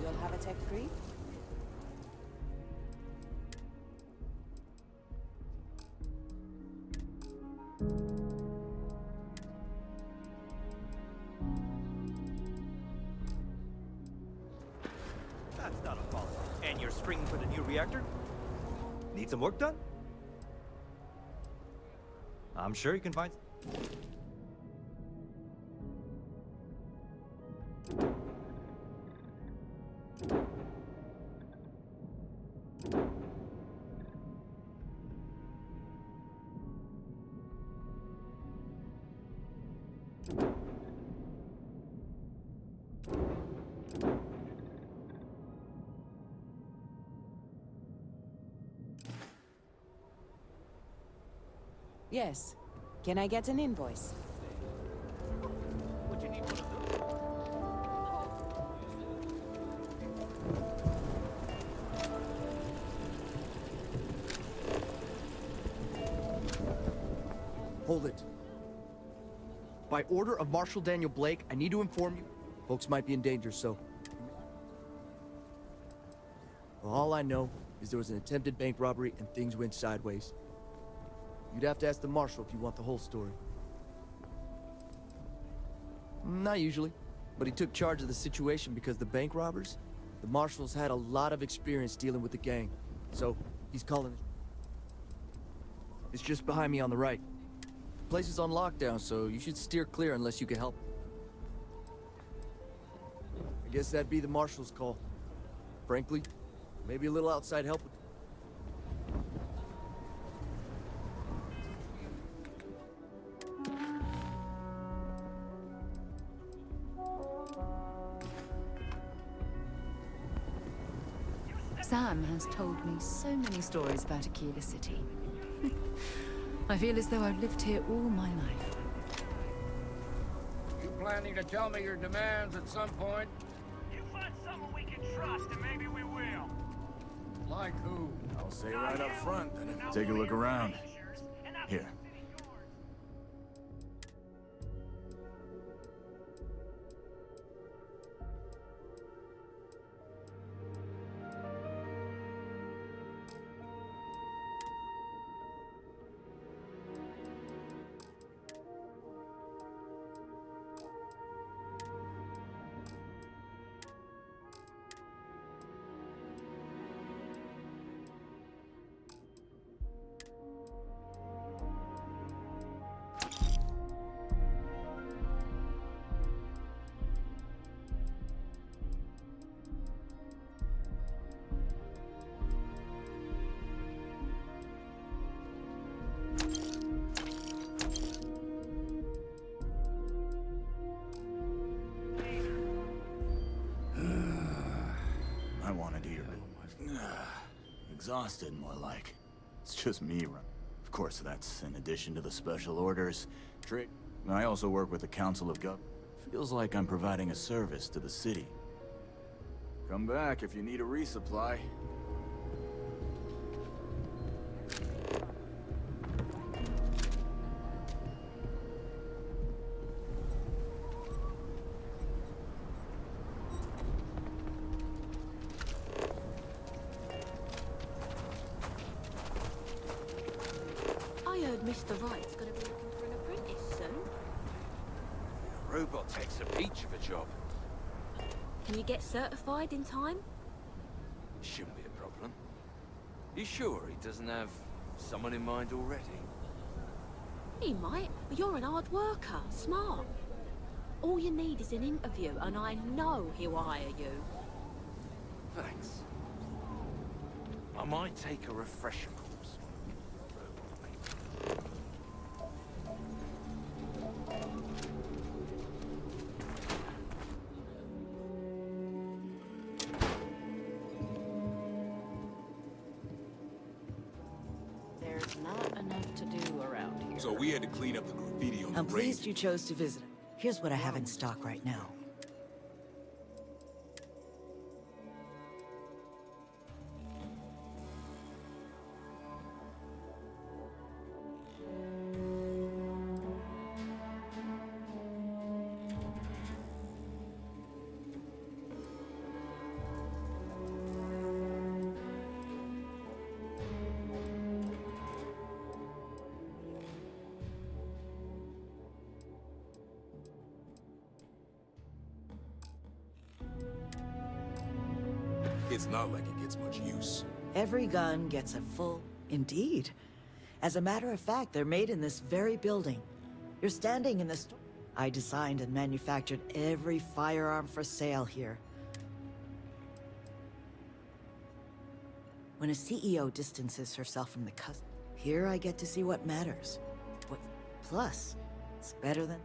You'll have a tech free? That's not a problem. And you're springing for the new reactor? Need some work done? I'm sure you can find... Yes. Can I get an invoice? Would you need one of those? Hold it. By order of Marshal Daniel Blake, I need to inform you, folks might be in danger, so... Well, all I know is there was an attempted bank robbery and things went sideways. You'd have to ask the Marshal if you want the whole story. Not usually, but he took charge of the situation because the bank robbers, the Marshals had a lot of experience dealing with the gang, so he's calling it. It's just behind me on the right. The place is on lockdown, so you should steer clear unless you can help. I guess that'd be the Marshal's call. Frankly, maybe a little outside help with... Sam has told me so many stories about Aquila City. I feel as though I've lived here all my life. You planning to tell me your demands at some point? You find someone we can trust, and maybe we will. Like who? I'll say right up front, then take a look around. Here. exhausted, more like. It's just me, right? Of course, that's in addition to the special orders. I also work with the Council of Gov. Feels like I'm providing a service to the city. Come back if you need a resupply. I heard Mr. Wright's gonna be looking for an apprentice soon. Robot takes a peach of a job. Can you get certified in time? Shouldn't be a problem. You sure he doesn't have someone in mind already? He might, but you're an hard worker, smart. All you need is an interview, and I know he'll hire you. Thanks. I might take a refresher course. There's not enough to do around here. So we had to clean up the graffiti on the I'm bridge. pleased you chose to visit. Here's what I have in stock right now. It's not like it gets much use. Every gun gets a full... Indeed. As a matter of fact, they're made in this very building. You're standing in the store. I designed and manufactured every firearm for sale here. When a CEO distances herself from the customer, here I get to see what matters. Plus, it's better than...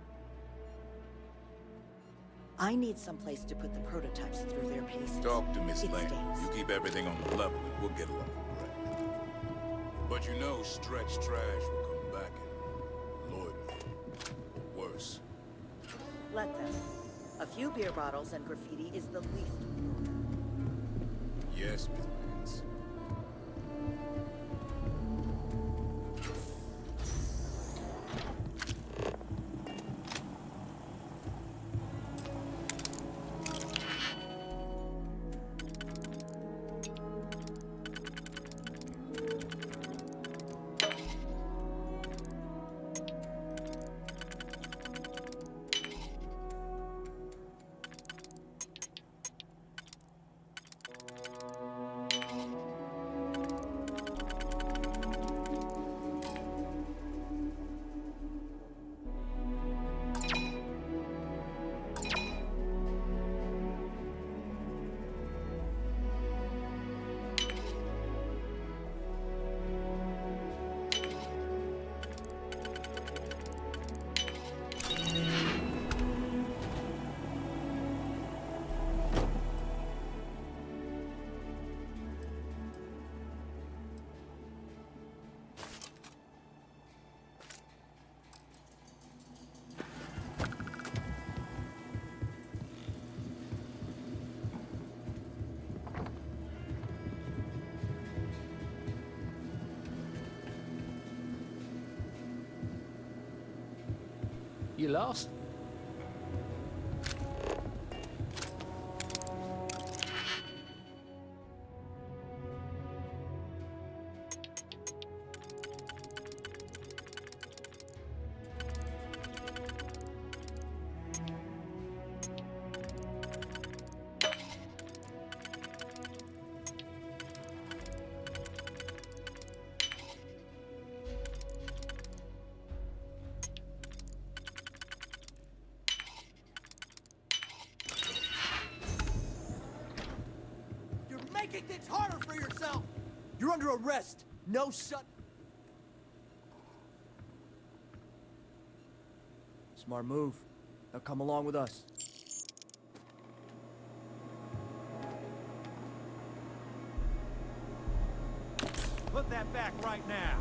I need someplace to put the prototypes through their paces. Talk to Miss It Lane. stays. You keep everything on the level and we'll get along, right? But you know stretch trash will come back and Lord, or worse. Let them. A few beer bottles and graffiti is the least. Yes, Miss Vance. You lost? Making things harder for yourself! You're under arrest! No shut... Smart move. Now come along with us. put that back right now.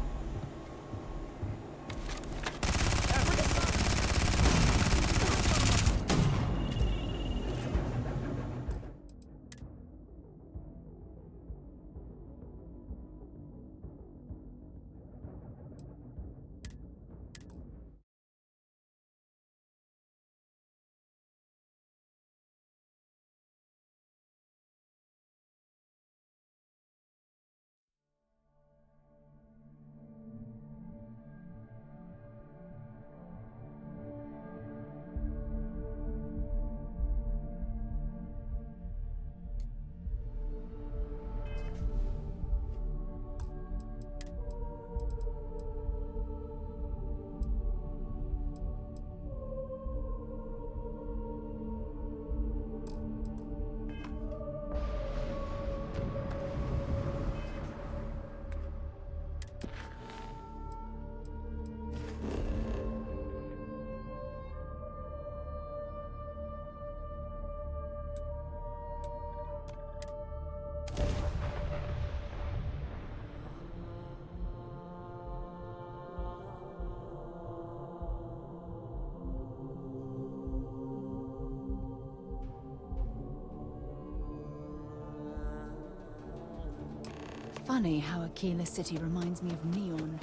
Funny how Aquila City reminds me of Neon,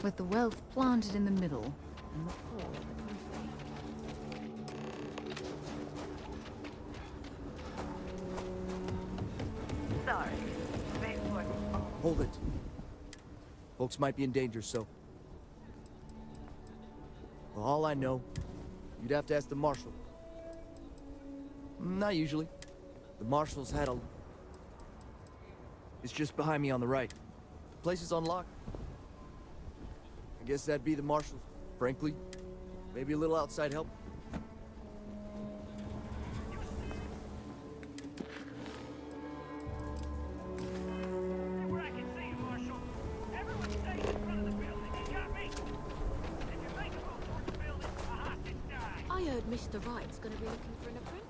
with the wealth planted in the middle and the poor at the periphery. Sorry. Hold it. Folks might be in danger, so... For all I know, you'd have to ask the marshal. Not usually. The marshal's had a... It's just behind me on the right. The place is unlocked. I guess that'd be the marshal's. Frankly, maybe a little outside help. Where I can see you, Marshal. Everyone stays in front of the building. You got me? If you make a move toward the building, a hostage dies. I heard Mr. Wright's gonna be looking for an apprentice.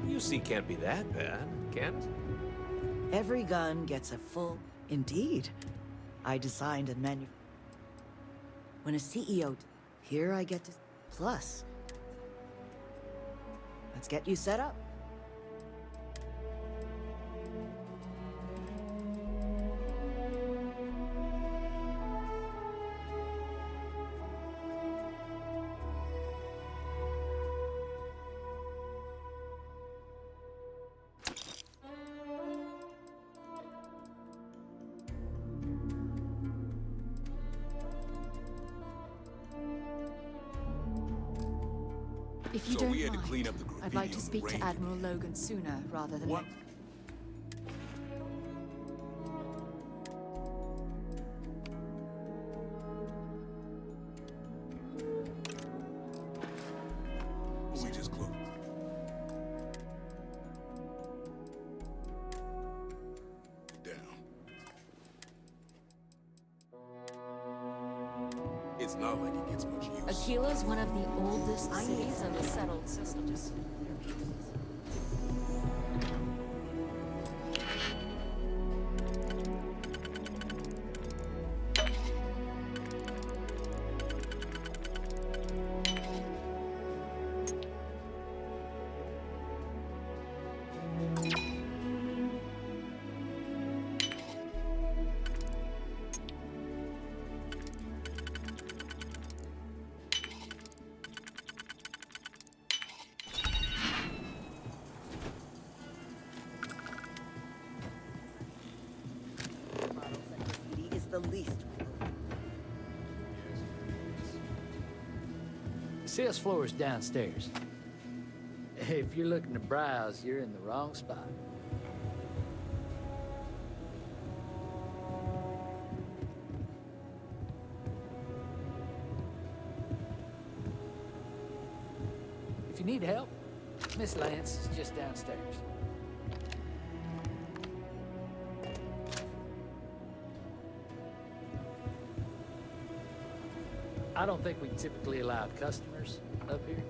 UC can't be that bad, can it? Every gun gets a full... Indeed. I designed and When a CEO... Here I get to... Plus. Let's get you set up. If you So don't we had to mind, clean up the I'd graffiti like to on the speak to rain. Admiral Logan sooner rather than What? We just closed. Down. It's not like it gets much use. Aquila's one of the oldest cities in the settled systems. Is the least. CS floor is downstairs. If you're looking to browse, you're in the wrong spot. If you need help, Miss Lance is just downstairs. I don't think we typically allowed customers up here.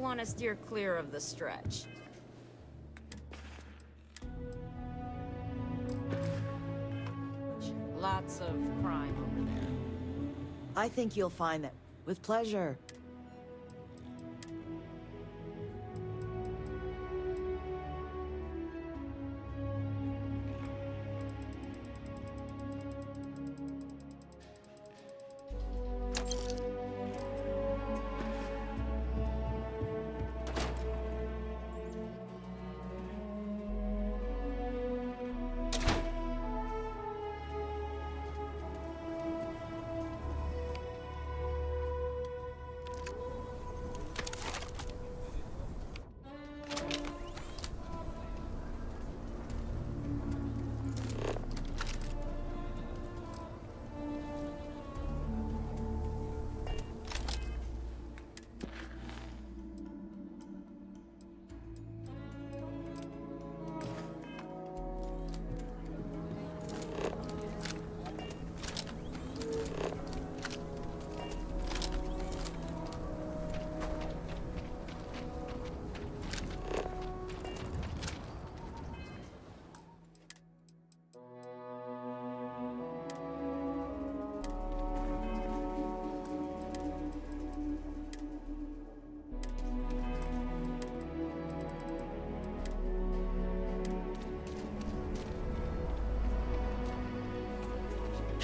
want to steer clear of the stretch. Lots of crime over there. I think you'll find that. With pleasure.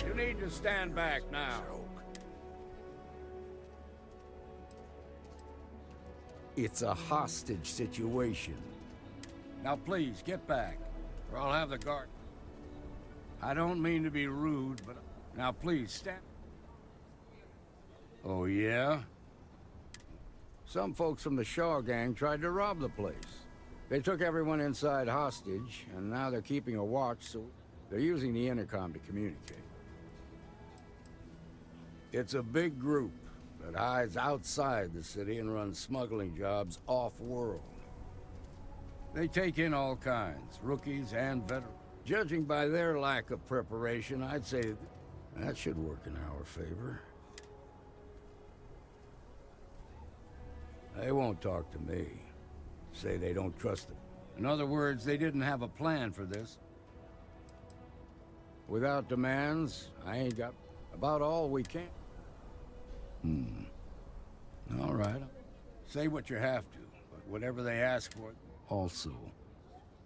You need to stand back now. It's a hostage situation. Now please, get back, or I'll have the guard. I don't mean to be rude, but... Now please, stand... Oh, yeah? Some folks from the Shaw gang tried to rob the place. They took everyone inside hostage, and now they're keeping a watch, so they're using the intercom to communicate. It's a big group that hides outside the city and runs smuggling jobs off-world. They take in all kinds, rookies and veterans. Judging by their lack of preparation, I'd say that should work in our favor. They won't talk to me. Say they don't trust them. In other words, they didn't have a plan for this. Without demands, I ain't got about all we can. All right. Say what you have to, but whatever they ask for, also,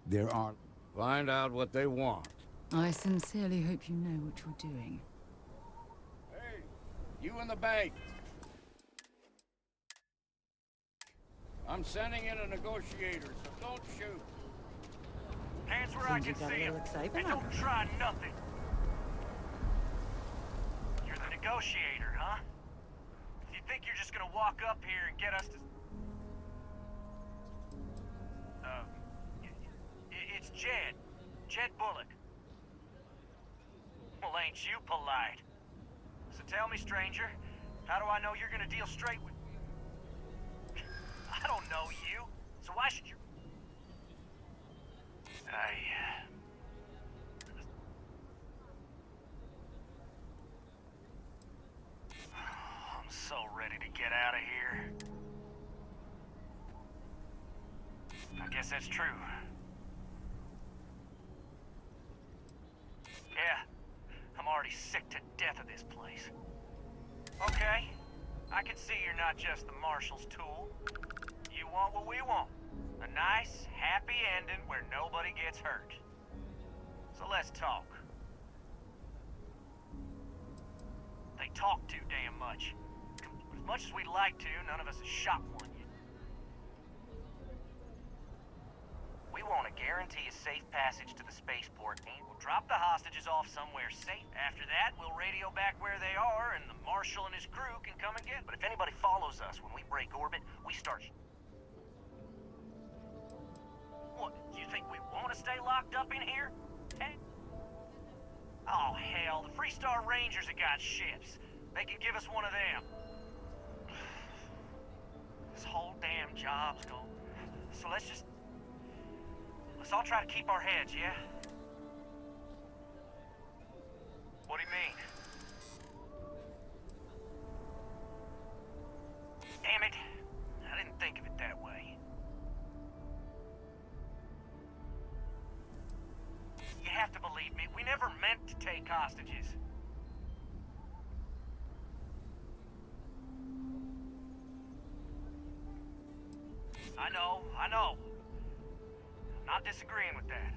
there aren't. Find out what they want. I sincerely hope you know what you're doing. Hey, you in the bank. I'm sending in a negotiator, so don't shoot. Hands where I can see him. And don't try nothing. You're the negotiator, huh? You think you're just gonna walk up here and get us to... It's Jed. Jed Bullock. Well, ain't you polite? So tell me, stranger, how do I know you're gonna deal straight with... I don't know you, so why should you... I'm so ready to get out of here. I guess that's true. Yeah, I'm already sick to death of this place. Okay, I can see you're not just the Marshal's tool. You want what we want. A nice, happy ending where nobody gets hurt. So let's talk. They talk too damn much. But as much as we'd like to, none of us has shot one yet. We want to guarantee a safe passage to the spaceport, and we'll drop the hostages off somewhere safe. After that, we'll radio back where they are, and the Marshal and his crew can come and get them. But if anybody follows us when we break orbit, we start... What, you think we want to stay locked up in here? Hey? Oh, hell, the Freestar Rangers have got ships. They can give us one of them. This whole damn job's going... So let's all try to keep our heads, yeah? What do you mean? Damn it. I didn't think of it that hostages. I know. I'm not disagreeing with that.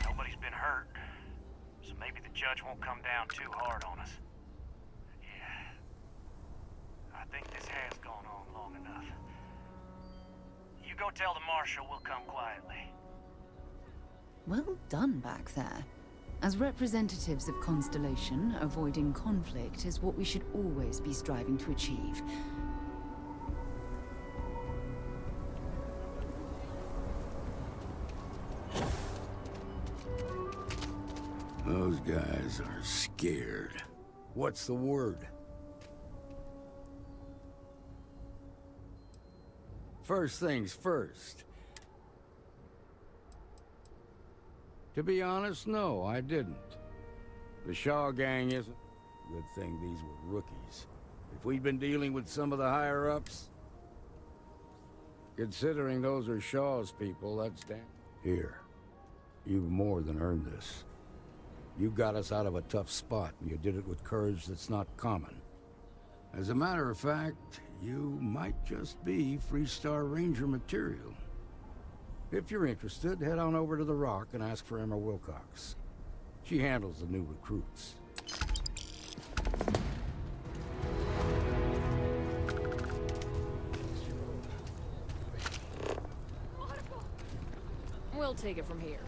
Nobody's been hurt, so maybe the judge won't come down too hard on us. Yeah. I think this has gone on long enough. You go tell the marshal we'll come quietly. Well done back there. As representatives of Constellation, avoiding conflict is what we should always be striving to achieve. Those guys are scared. What's the word? First things first. To be honest, no, I didn't. The Shaw gang isn't... Good thing these were rookies. If we'd been dealing with some of the higher-ups... Considering those are Shaw's people, that's damn... Here. You've more than earned this. You got us out of a tough spot, and you did it with courage that's not common. As a matter of fact, you might just be Freestar Ranger material. If you're interested, head on over to the Rock and ask for Emma Wilcox. She handles the new recruits. We'll take it from here.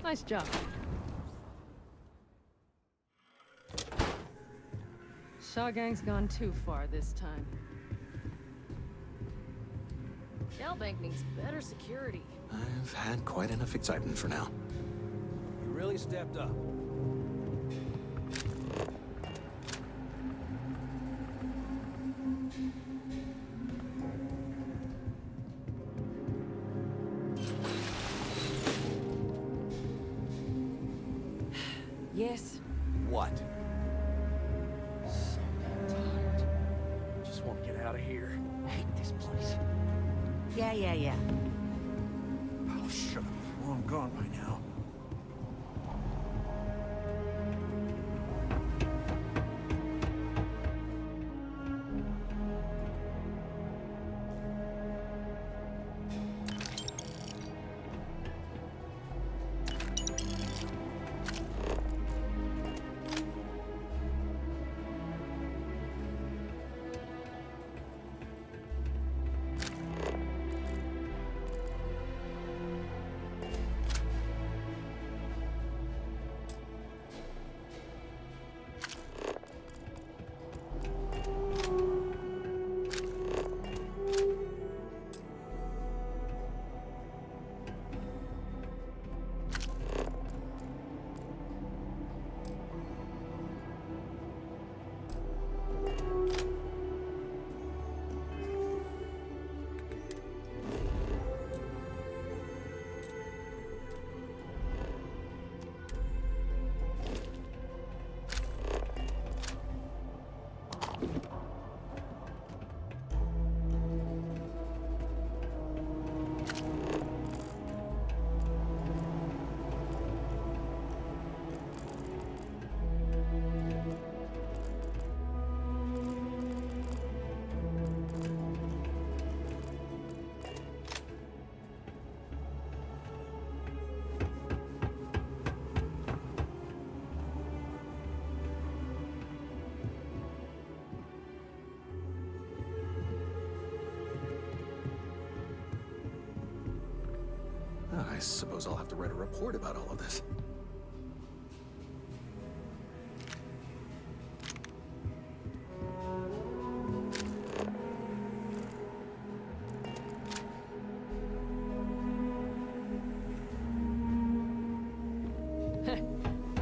Nice job. Shaw gang's gone too far this time. Shellbank needs better security. I've had quite enough excitement for now. You really stepped up. Yes. What? So tired. Just want to get out of here. I hate this place. Yeah. Oh, shut up. Well, I'm gone by now. I suppose I'll have to write a report about all of this.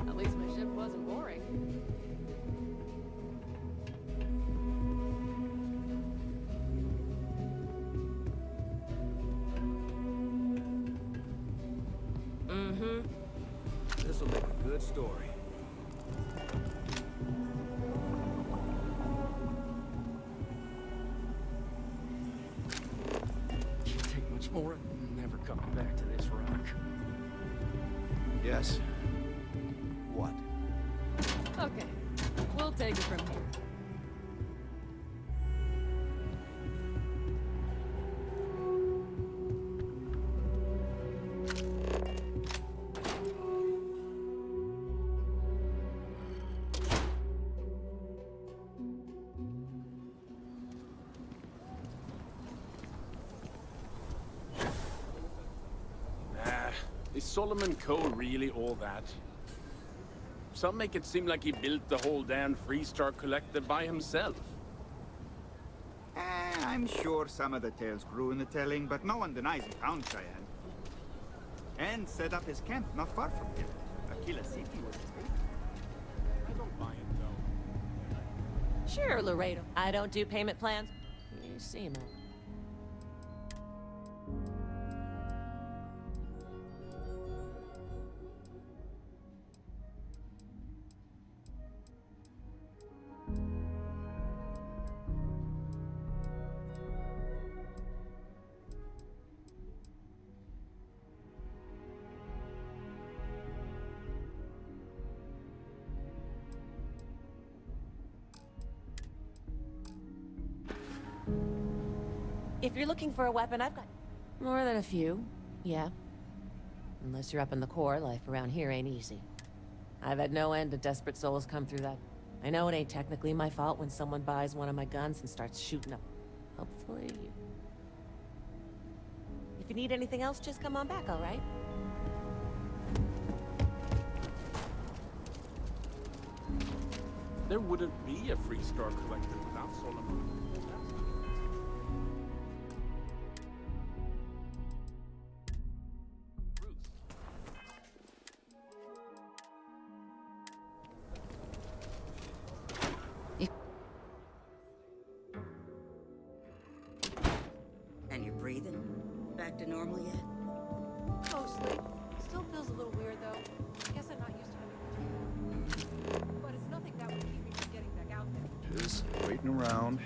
At least my ship wasn't boring. Mm-hmm. This'll make a good story. Can't take much more. Never coming back to this rock. Yes. What? Okay, we'll take it from here. Is Solomon Coe really all that? Some make it seem like he built the whole damn Freestar Collective by himself. I'm sure some of the tales grew in the telling, but no one denies he found Cheyenne. And set up his camp not far from here. Aquila City was his base. I don't buy it, though. Sure, Laredo. I don't do payment plans. You seem it. If you're looking for a weapon, I've got more than a few, yeah. Unless you're up in the core, life around here ain't easy. I've had no end of desperate souls come through that. I know it ain't technically my fault when someone buys one of my guns and starts shooting up. Hopefully you... If you need anything else, just come on back, all right? There wouldn't be a Freestar Collective without Solomon. And you're breathing? Back to normal yet? Mostly. Still feels a little weird, though. I guess I'm not used to it. But it's nothing that would keep me from getting back out there. Just waiting around.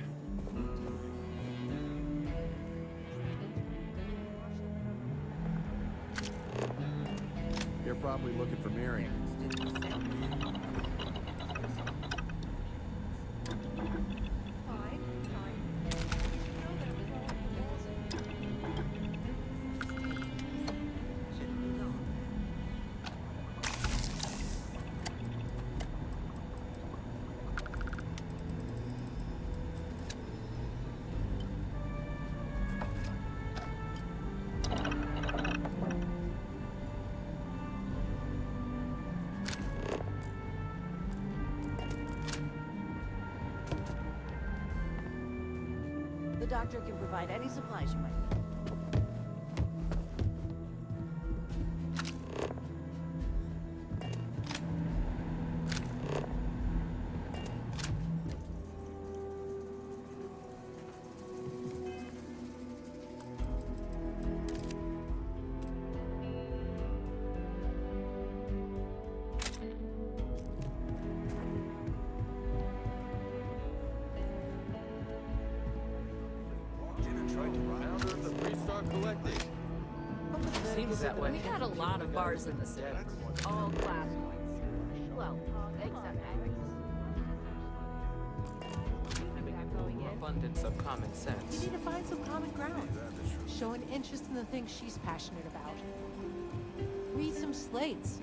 You're probably looking for Miriam. The doctor can provide any supplies you might need. Seems that way. We had a lot of bars in the city. All class points. Well, except Abundance of common sense. You need to find some common ground. Show an interest in the things she's passionate about. Read some slates.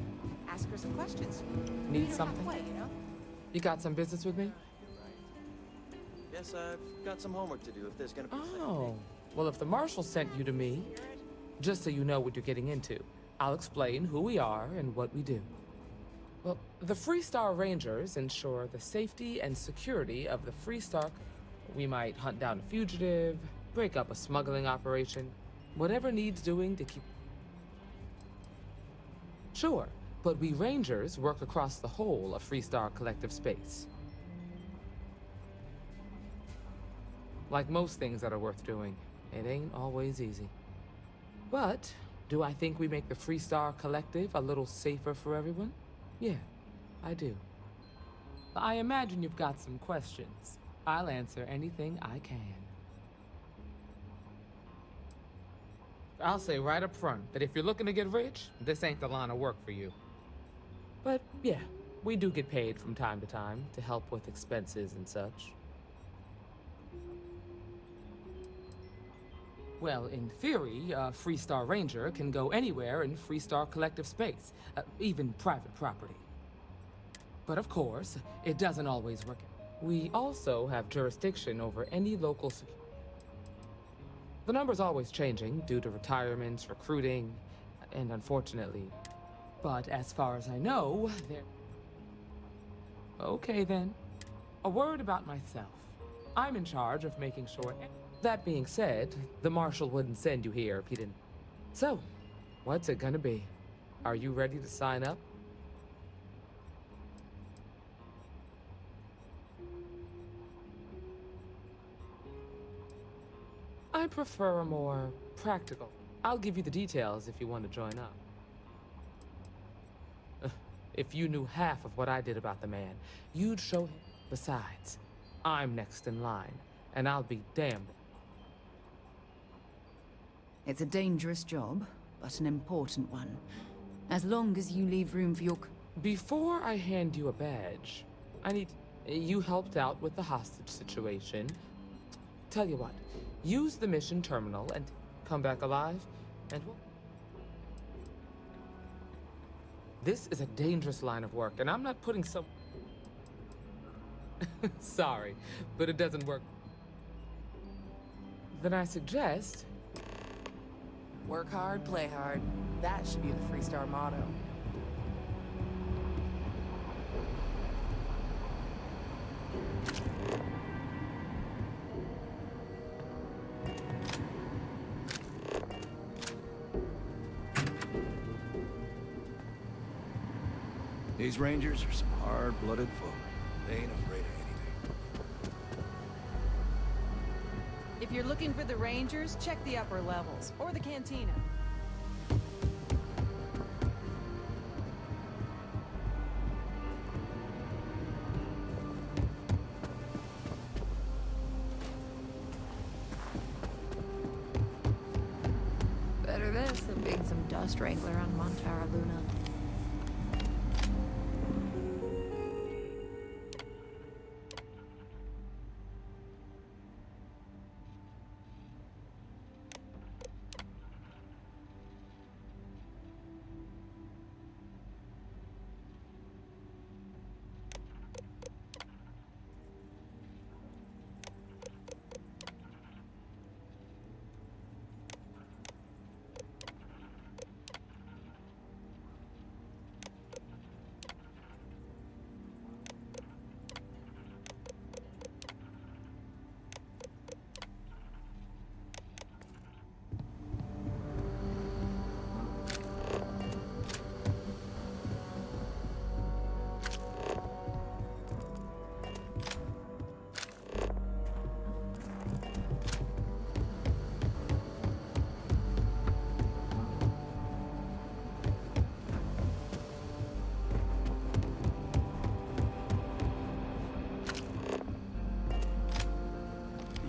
Ask her some questions. Need Meet her something? halfway, you know? You got some business with me? Yes, I've got some homework to do if there's gonna be a second Oh. Well, if the marshal sent you to me, just so you know what you're getting into. I'll explain who we are and what we do. Well, the Freestar Rangers ensure the safety and security of the Freestar. We might hunt down a fugitive, break up a smuggling operation, whatever needs doing to keep... Sure, but we Rangers work across the whole of Freestar collective space. Like most things that are worth doing, it ain't always easy. But do I think we make the Freestar collective a little safer for everyone? Yeah, I do. I imagine you've got some questions. I'll answer anything I can. I'll say right up front that if you're looking to get rich, this ain't the line of work for you. But yeah, we do get paid from time to help with expenses and such. Well, in theory, a Freestar Ranger can go anywhere in Freestar collective space, even private property. But of course, it doesn't always work. We also have jurisdiction over any local security. The number's always changing due to retirements, recruiting, and unfortunately. But as far as I know, there... Okay then. A word about myself. I'm in charge of making sure... That being said, the Marshal wouldn't send you here if he didn't. So, what's it gonna be? Are you ready to sign up? I prefer a more practical. I'll give you the details if you want to join up. If you knew half of what I did about the man, you'd show him. Besides, I'm next in line, and I'll be damned. It's a dangerous job, but an important one. As long as you leave room for your... Before I hand you a badge, I need... You helped out with the hostage situation. Tell you what, use the mission terminal and come back alive, and we'll... This is a dangerous line of work, and I'm not putting some... Sorry, but it doesn't work. Then I suggest... Work hard, play hard. That should be the Freestar motto. These Rangers are some hard-blooded folk. They ain't afraid of anything. If you're looking for the Rangers, check the upper levels, or the cantina. Better this than being some dust wrangler on Montara Luna.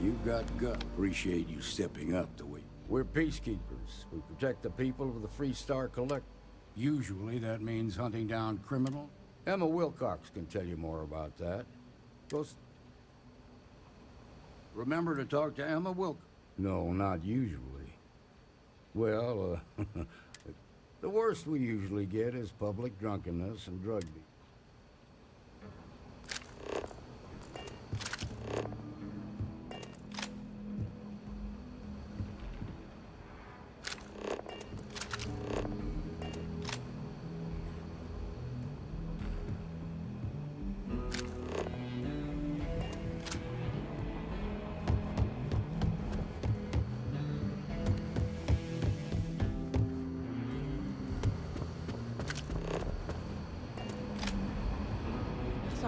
You've got gut. Appreciate you stepping up to we. We're peacekeepers. We protect the people of the Freestar Collect. Usually that means hunting down criminals. Emma Wilcox can tell you more about that. Remember to talk to Emma Wilcox? No, not usually. Well, the worst we usually get is public drunkenness and drug dealing.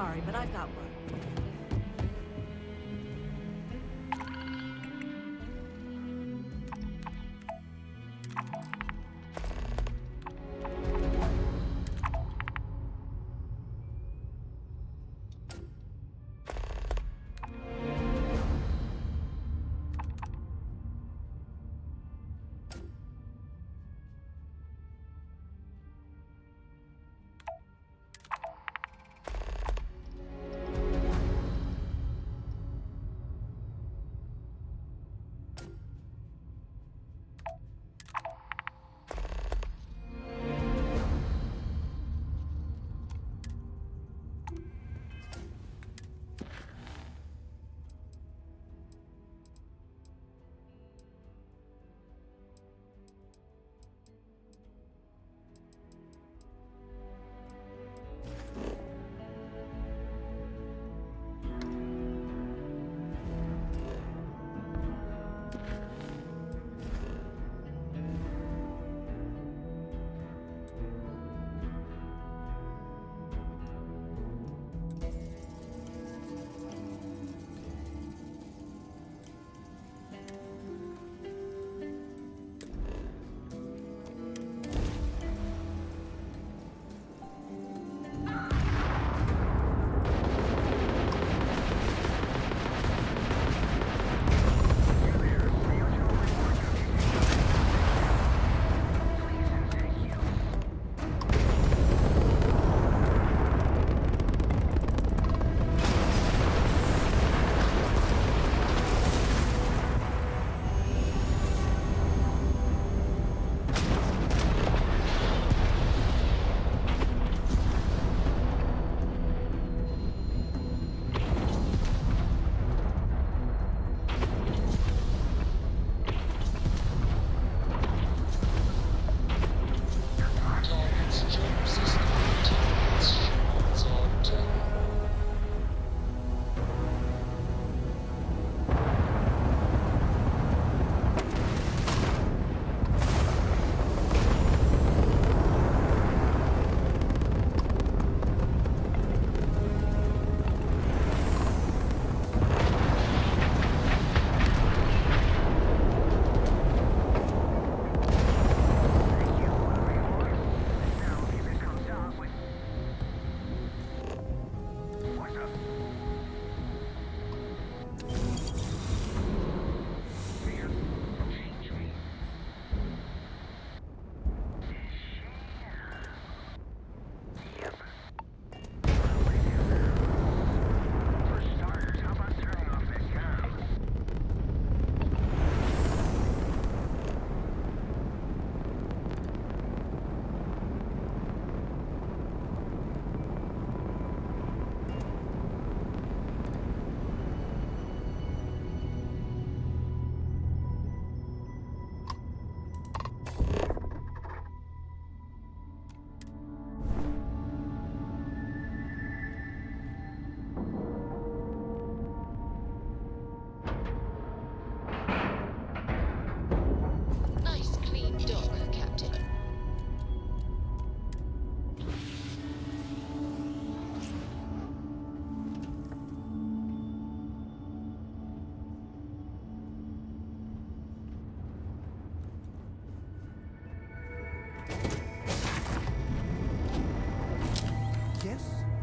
sorry, but I've got work.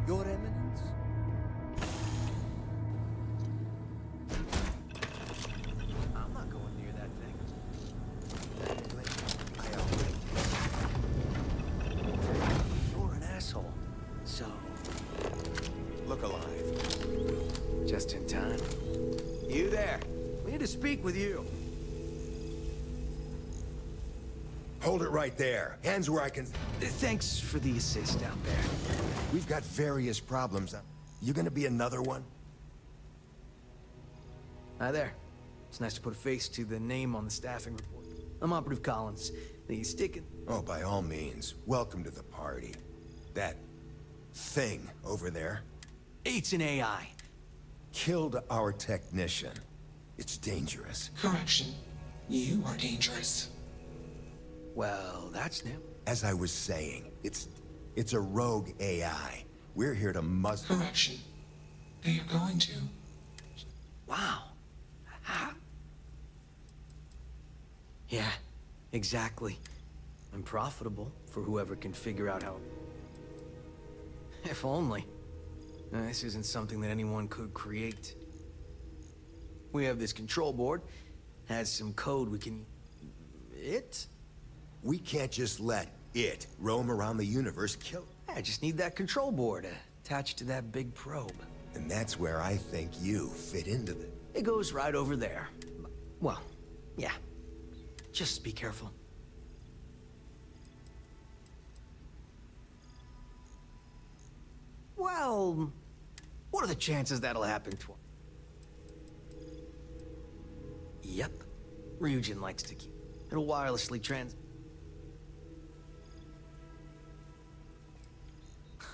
Your Eminence? I'm not going near that thing. You're an asshole. So, look alive. Just in time. You there. We need to speak with you. Hold it right there. Hands where I can... Thanks for the assist out there. We've got various problems. You gonna be another one? Hi there. It's nice to put a face to the name on the staffing report. I'm Operative Collins. The sticking... Oh, by all means. Welcome to the party. That thing over there... It's an AI. Killed our technician. It's dangerous. Correction. You are dangerous. Well, that's new. As I was saying, it's a rogue AI. We're here to Correction. They are going to. Wow. Yeah, exactly. I'm profitable for whoever can figure out how... If only. This isn't something that anyone could create. We have this control board. Has some code we can... It? We can't just let it roam around the universe kill... I just need that control board attached to that big probe. And that's where I think you fit into the... It goes right over there. Well, yeah. Just be careful. Well, what are the chances that'll happen twice? Yep. Ryujin likes to keep... It'll wirelessly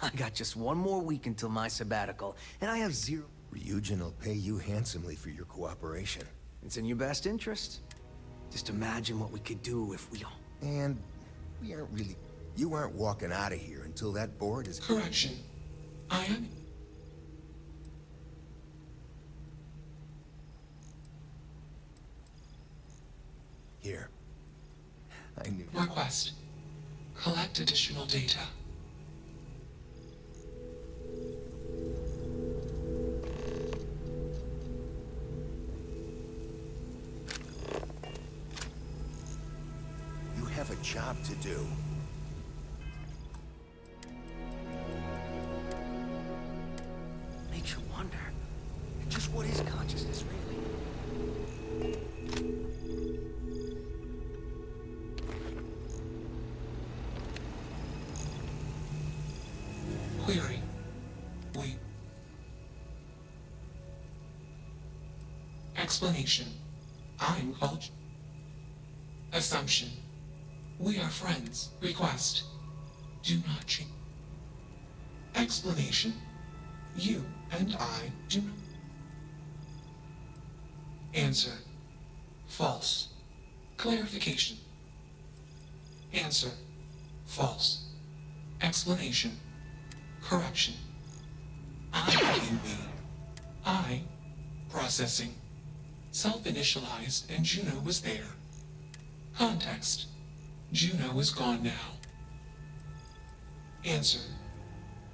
I got just one more week until my sabbatical, and I have zero... Ryujin will pay you handsomely for your cooperation. It's in your best interest. Just imagine what we could do if we all... And we aren't really... You aren't walking out of here until that board is... Correction. I am... Here. I knew... Request. Collect additional data. You have a job to do. Makes you wonder, just what is consciousness really? Query. We. Explanation. I'm called. Assumption. We are friends. Request. Do not change. Explanation. You and I do not. Answer. False. Clarification. Answer. False. Explanation. Correction. I became me. I. Processing. Self-initialized and Juno was there. Context. Juno is gone now. Answer.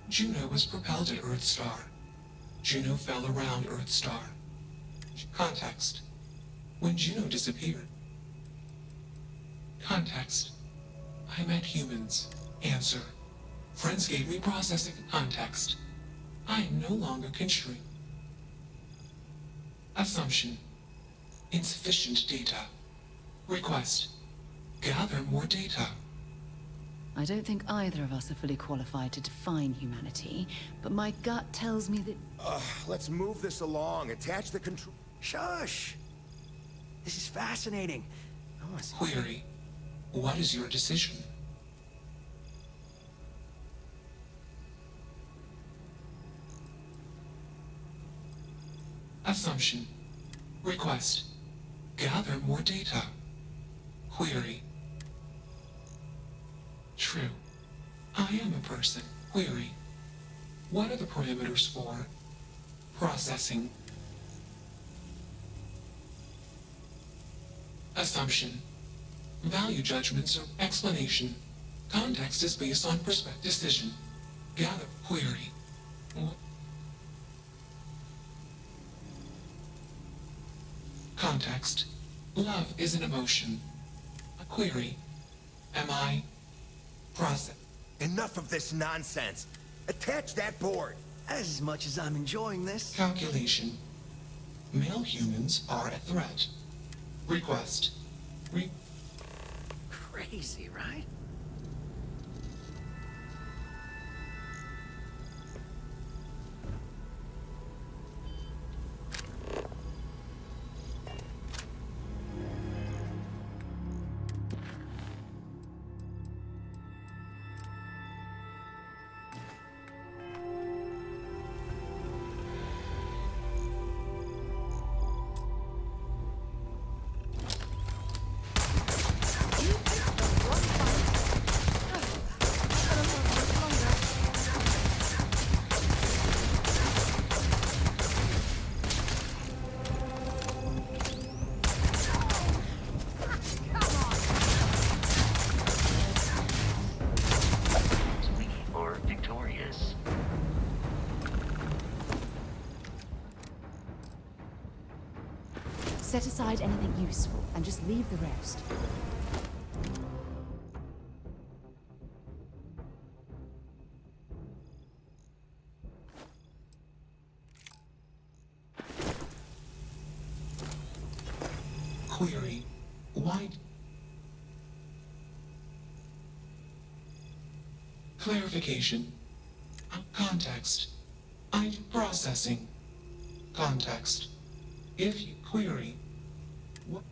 Juno was propelled at Earthstar. Juno fell around Earthstar. Context. When Juno disappeared. Context. I met humans. Answer. Friends gave me processing context. I am no longer constrained. Assumption. Insufficient data. Request. Gather more data. I don't think either of us are fully qualified to define humanity, but my gut tells me that... Let's move this along. Attach the control... Shush! This is fascinating. Query. What is your decision? Assumption. Request. Gather more data. Query. True. I am a person. Query. What are the parameters for processing? Assumption. Value judgments or explanation. Context is based on perspective. Decision. Gather. Query. Context. Love is an emotion. A query. Am I... Process. Enough of this nonsense. Attach that board. As much as I'm enjoying this... Calculation. Male humans are a threat. Request. Crazy, right? Set aside anything useful and just leave the rest. Query. Why? Clarification. Context. I'm processing. Context. If you query. What?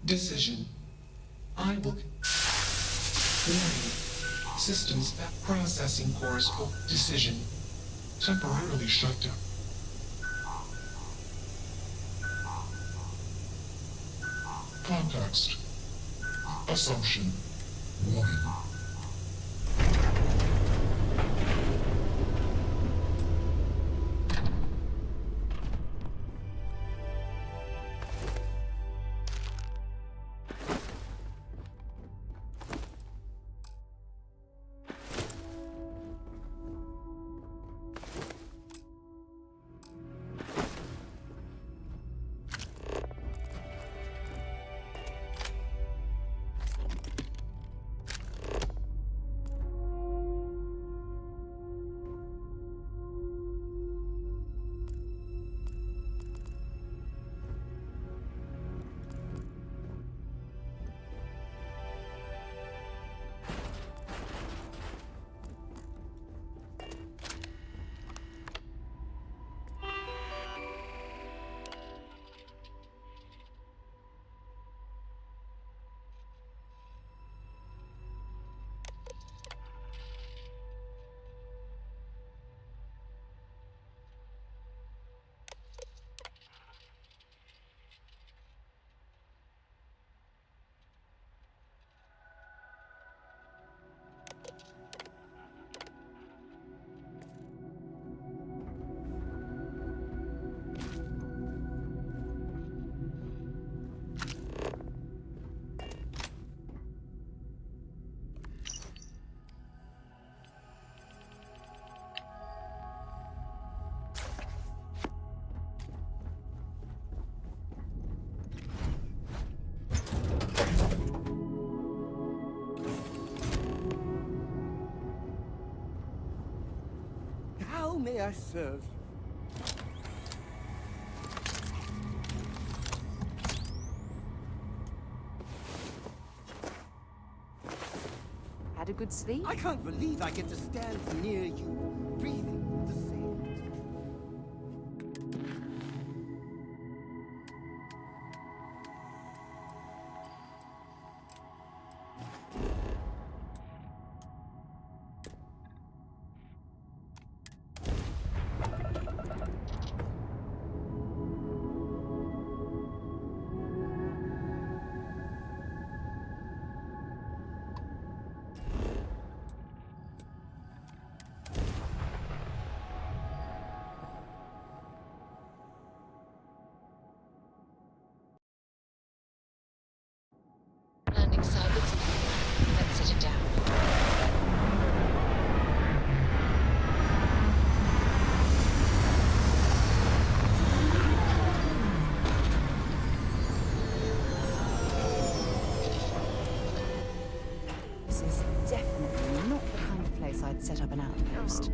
Decision. I will. Query. Systems that processing course for decision. Temporarily shut down. Context. Assumption. 1. How may I serve? Had a good sleep? I can't believe I get to stand near you, breathing the same. Landing site looks good. Let's set it down. This is definitely not the kind of place I'd set up an outpost.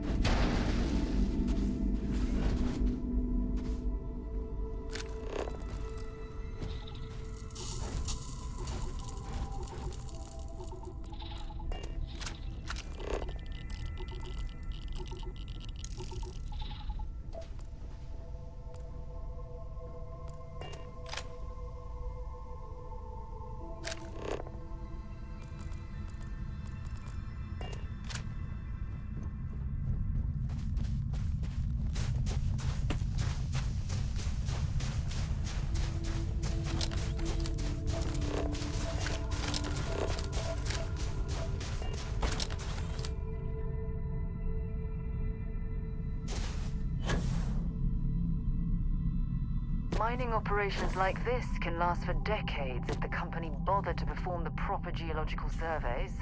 Mining operations like this can last for decades if the company bothered to perform the proper geological surveys.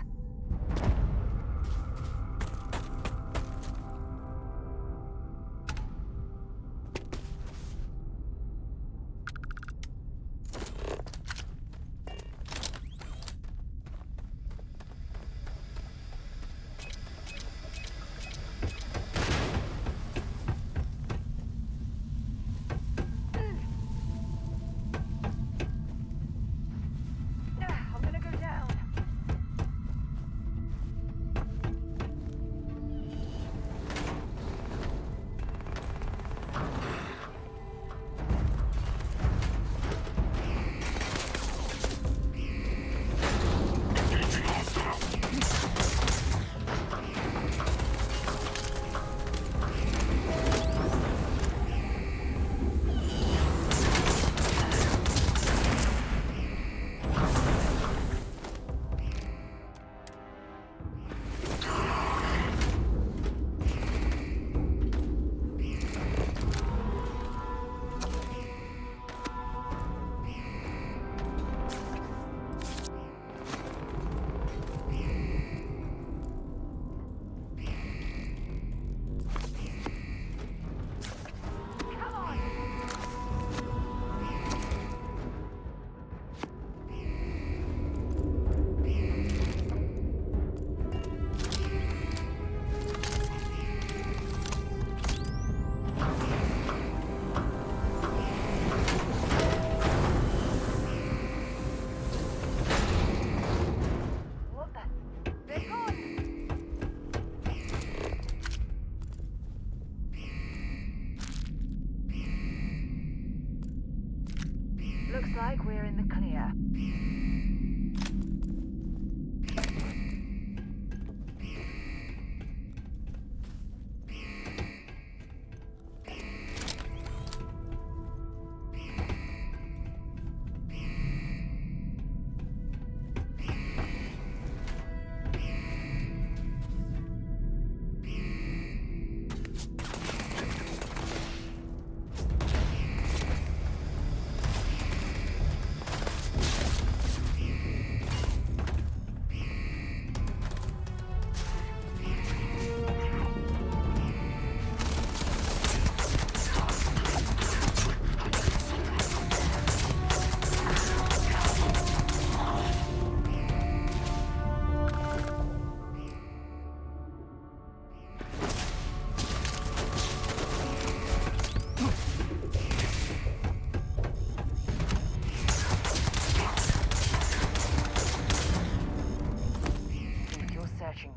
Looks like we're in the clear.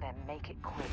Then make it quick.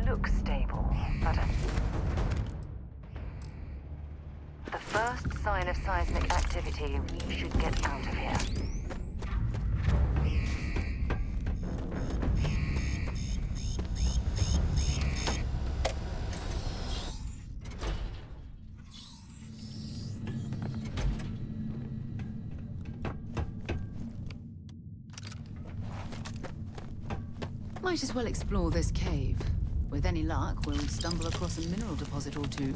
Looks stable, but the first sign of seismic activity, we should get out of here. Might as well explore this cave. With any luck, we'll stumble across a mineral deposit or two.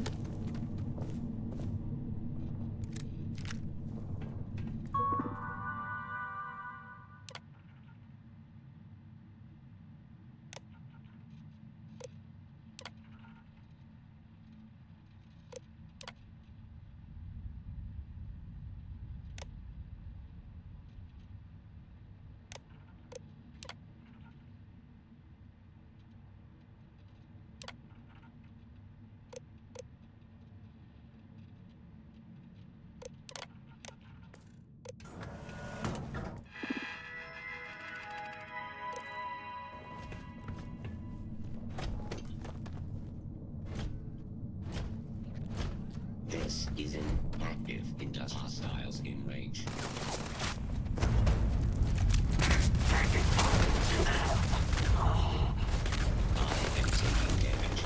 This is an active industrial hostiles in range. I am taking damage.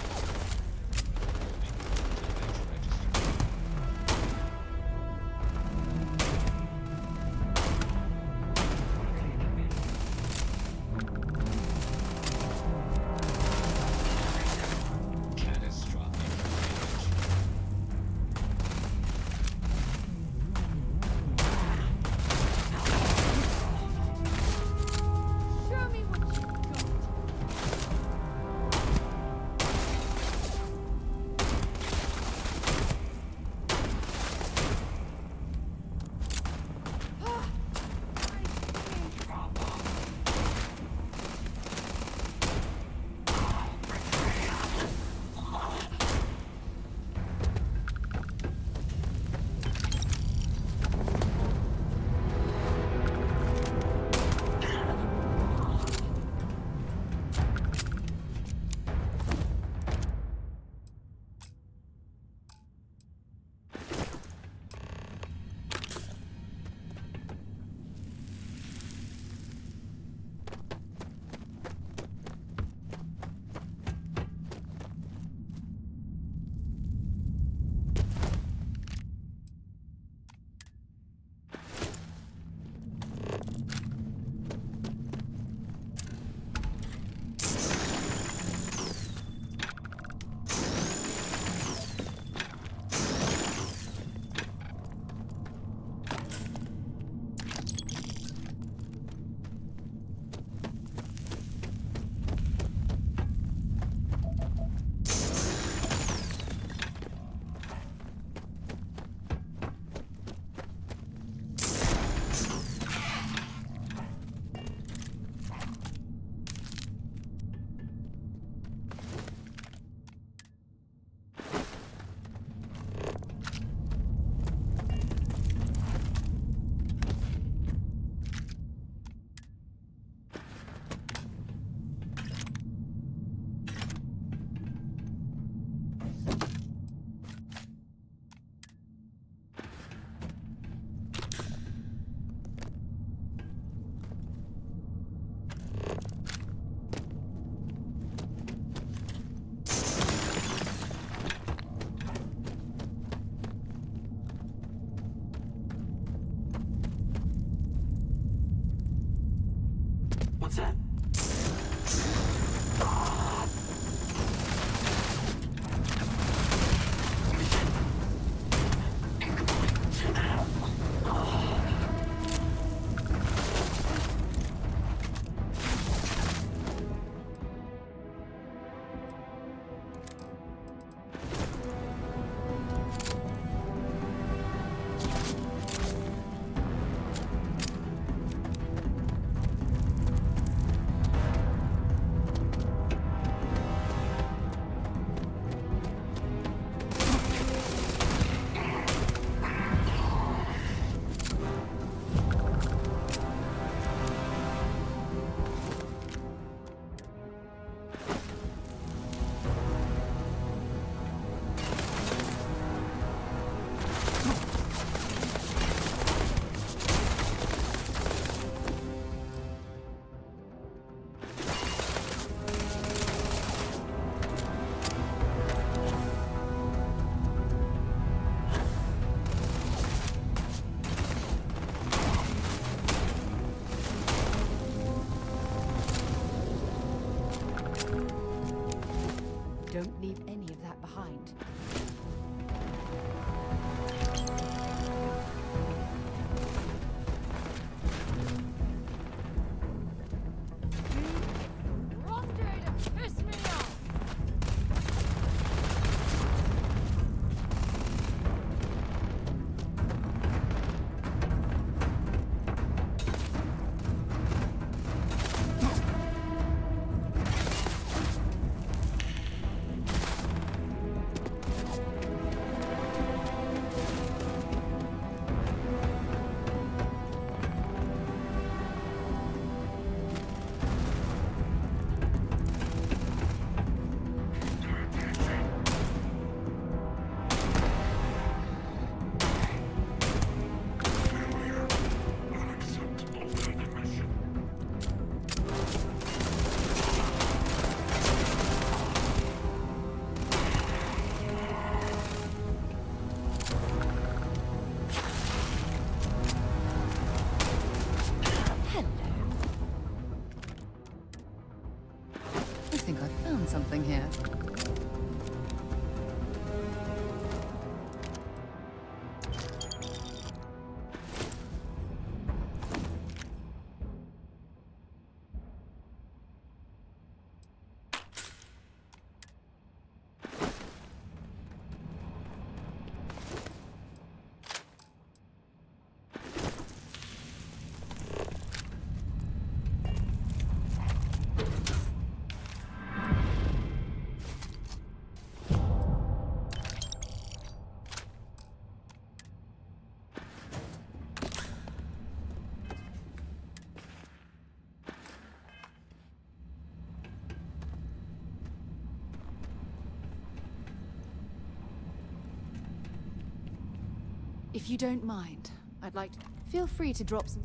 If you don't mind, I'd like to... Feel free to drop some...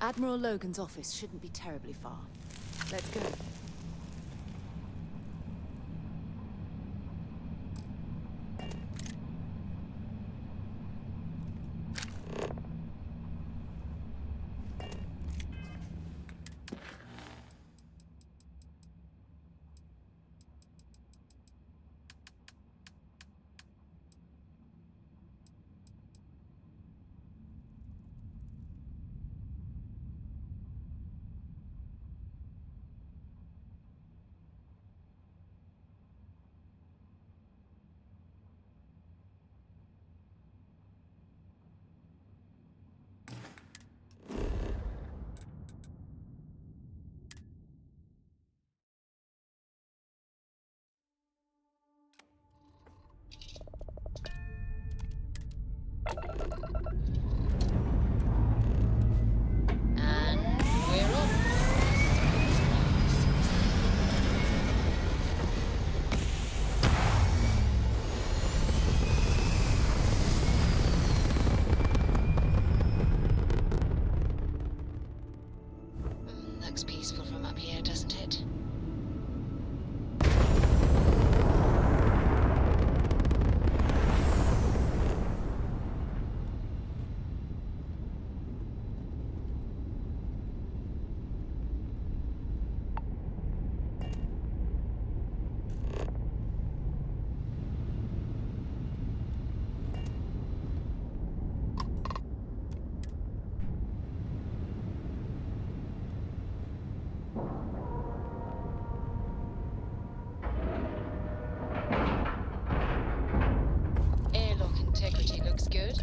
Admiral Logan's office shouldn't be terribly far. Let's go. Looks peaceful from up here, doesn't it? Airlock integrity looks good.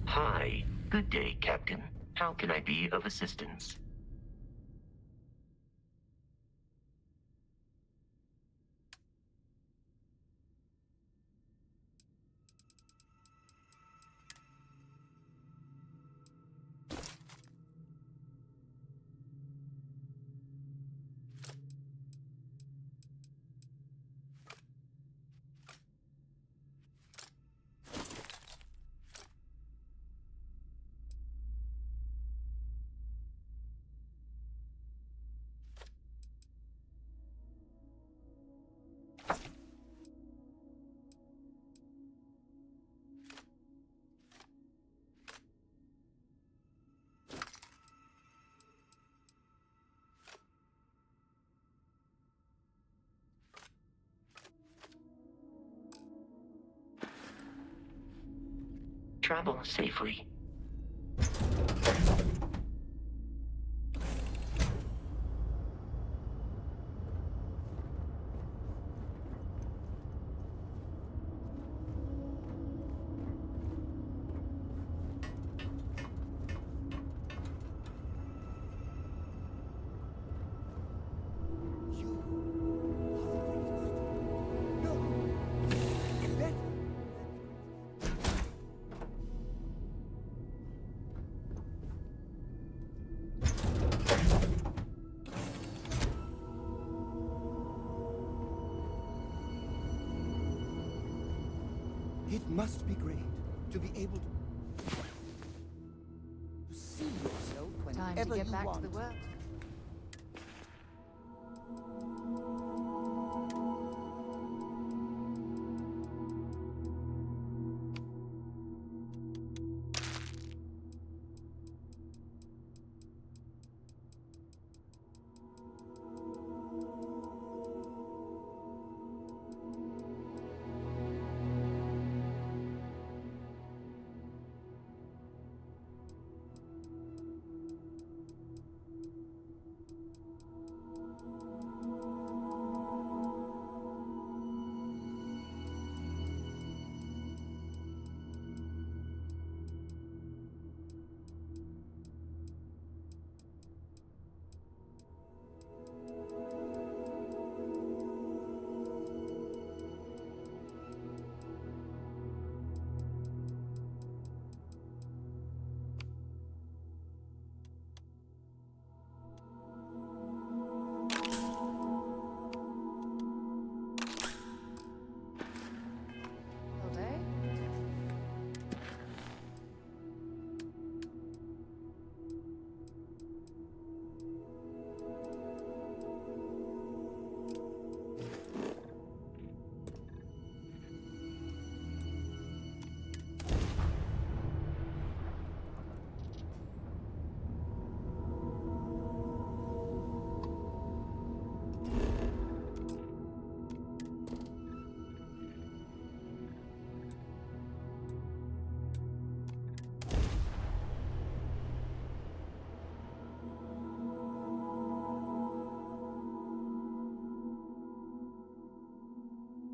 Hi. Good day, Captain. How can I be of assistance? Travel safely. must be great to be able to see yourself Time whenever to get you back want. to the work.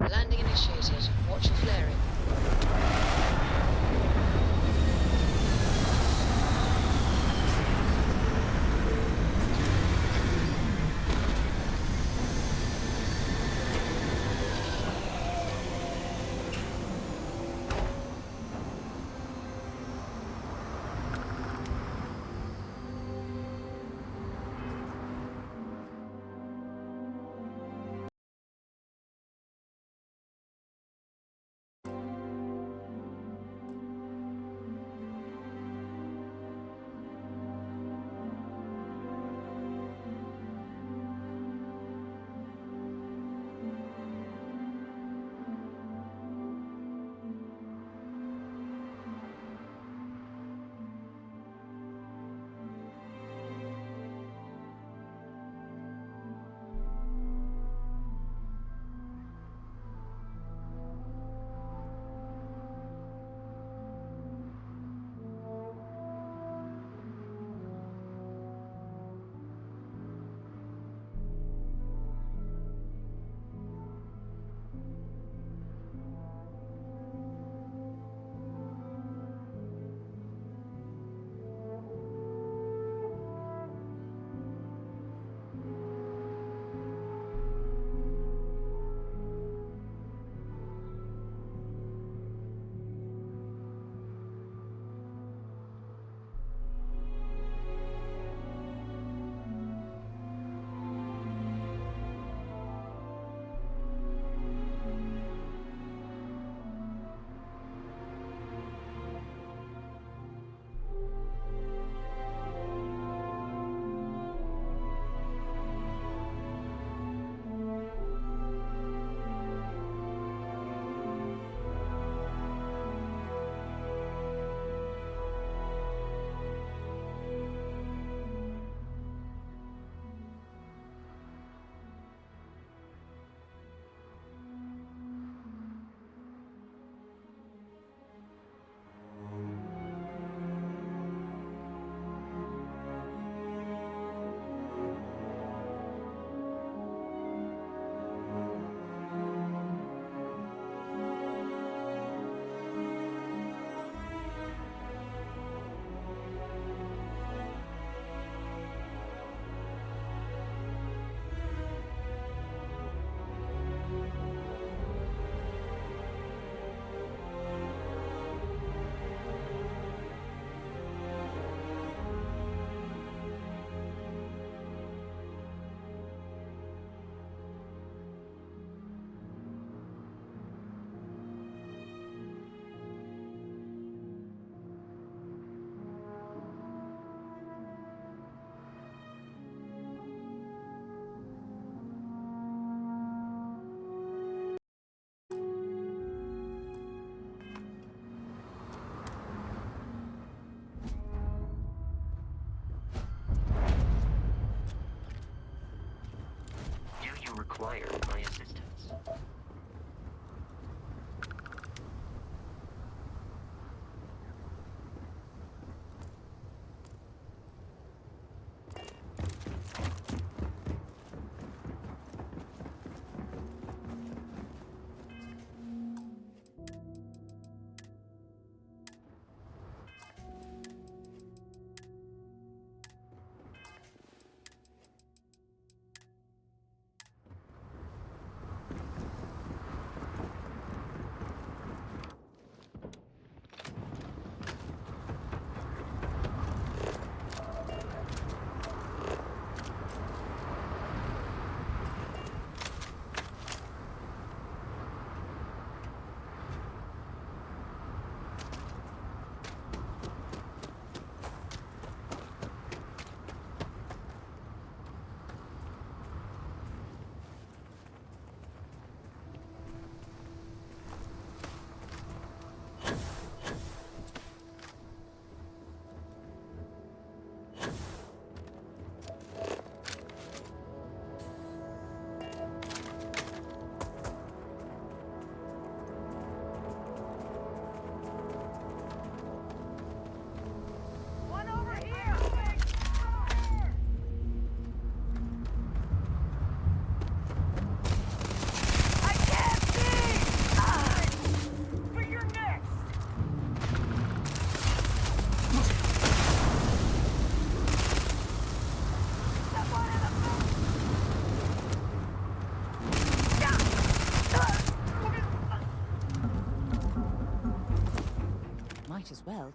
Landing initiated. Watch your flaring.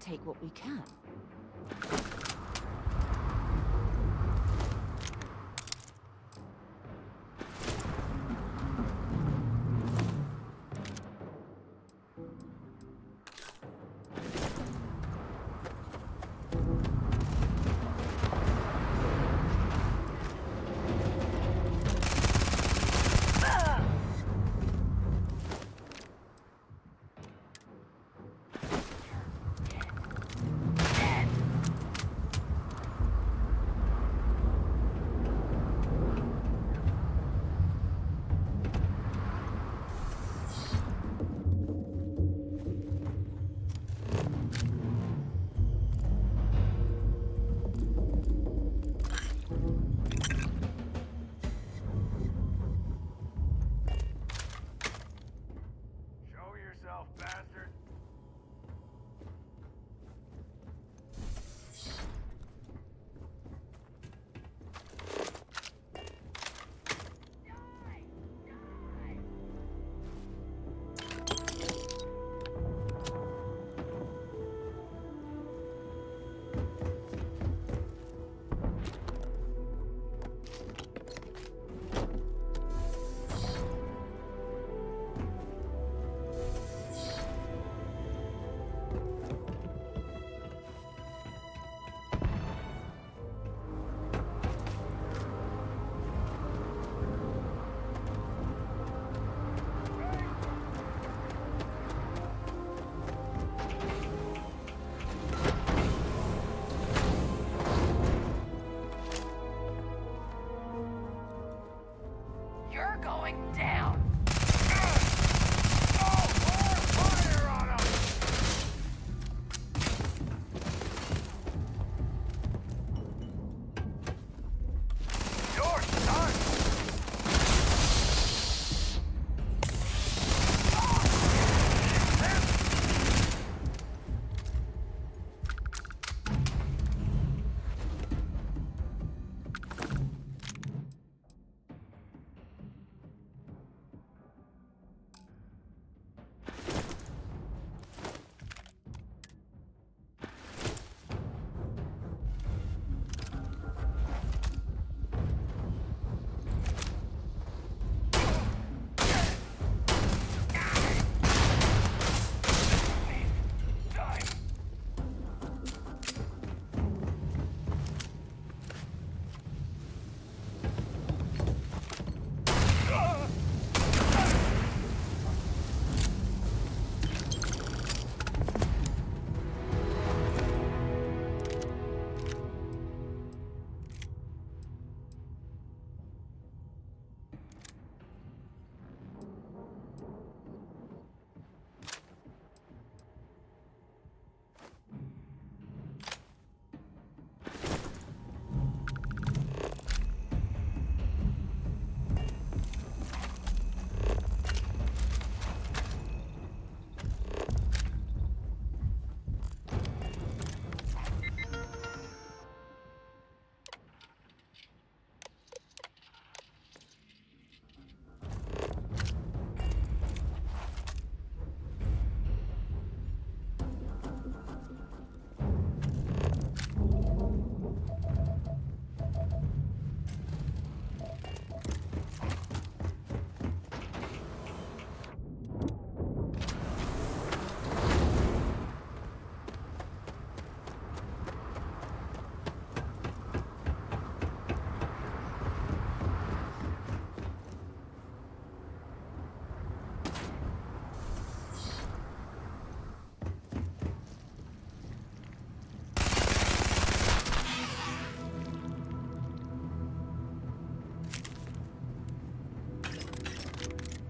take what we can.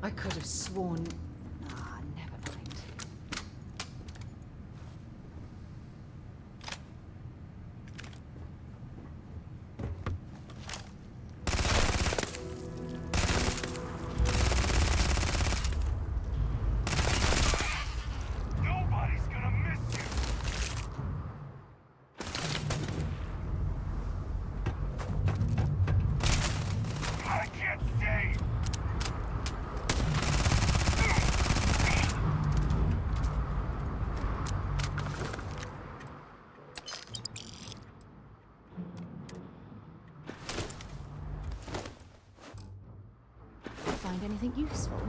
I could have sworn... Ah, never mind. Nobody's gonna miss you! I can't stay! find anything useful?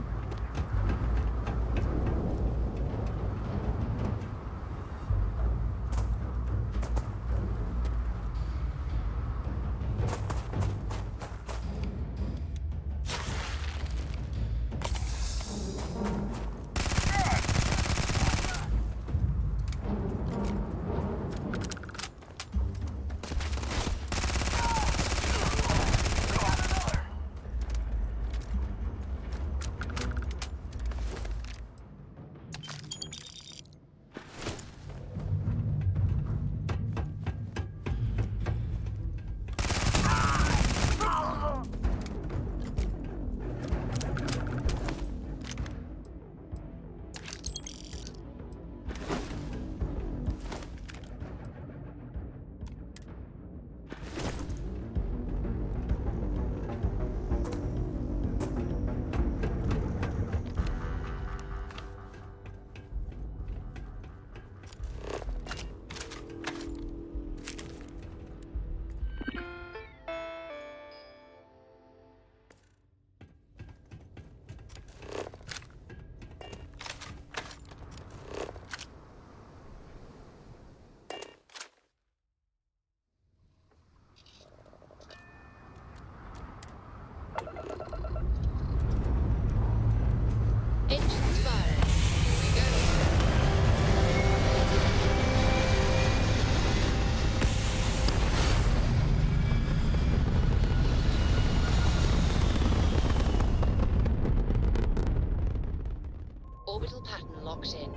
Orbital pattern locked in.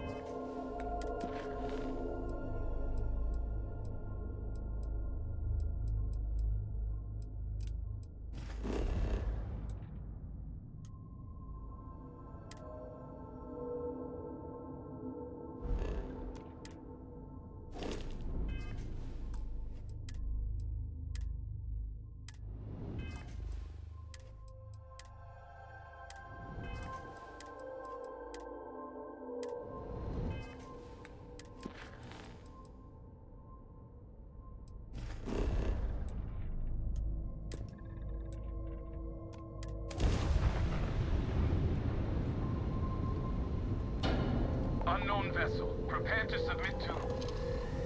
Unknown vessel. Prepare to submit to...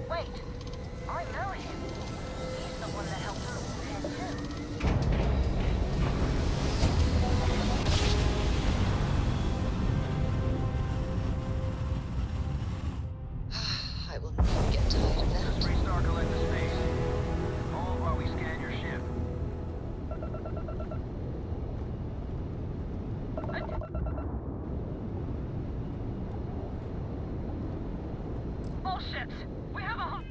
Wait. I know him. He's the one that helped her all there too. I will never get tired of that. Three-star collector space. Hold while we scan your ship. Bullshit! We have a whole...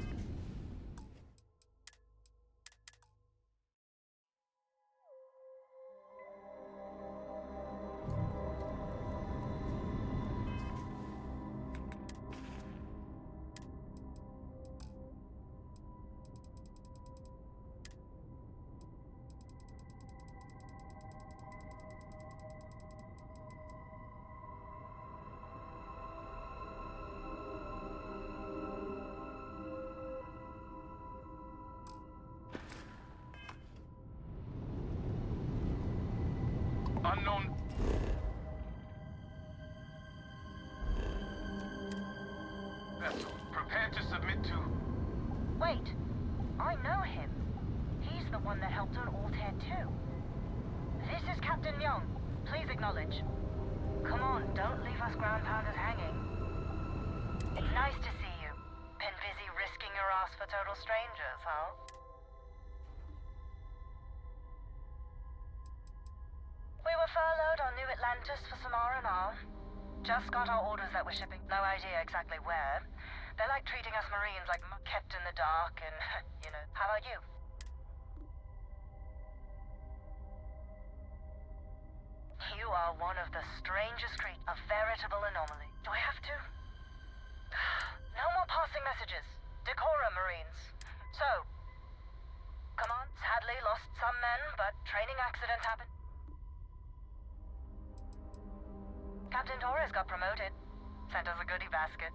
Unknown... vessel. Prepare to submit to... Wait. I know him. He's the one that helped on Altair too. This is Captain Young. Please acknowledge. Come on, don't leave us ground pounders hanging. It's nice to see you. Been busy risking your ass for total strangers, huh? We were furloughed on New Atlantis for some R&R. Just got our orders that we're shipping. No idea exactly where. They're like treating us Marines like kept in the dark and, you know. How about you? You are one of the strangest creatures. A veritable anomaly. Do I have to? No more passing messages. Decorum, Marines. So, command sadly lost some men, but training accidents happen. Captain Torres got promoted. Sent us a goodie basket.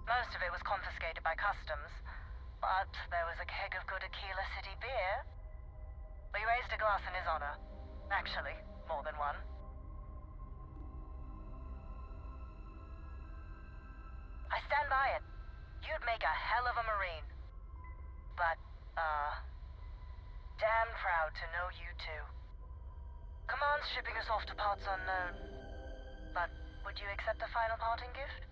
Most of it was confiscated by customs, but there was a keg of good Aquila City beer. We raised a glass in his honor. Actually, more than one. I stand by it. You'd make a hell of a Marine. But, damn proud to know you too. Command's shipping us off to parts unknown. But would you accept a final parting gift?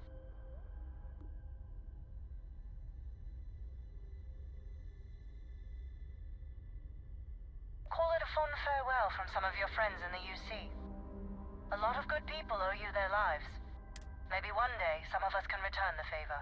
Call it a fond farewell from some of your friends in the UC. A lot of good people owe you their lives. Maybe one day some of us can return the favor.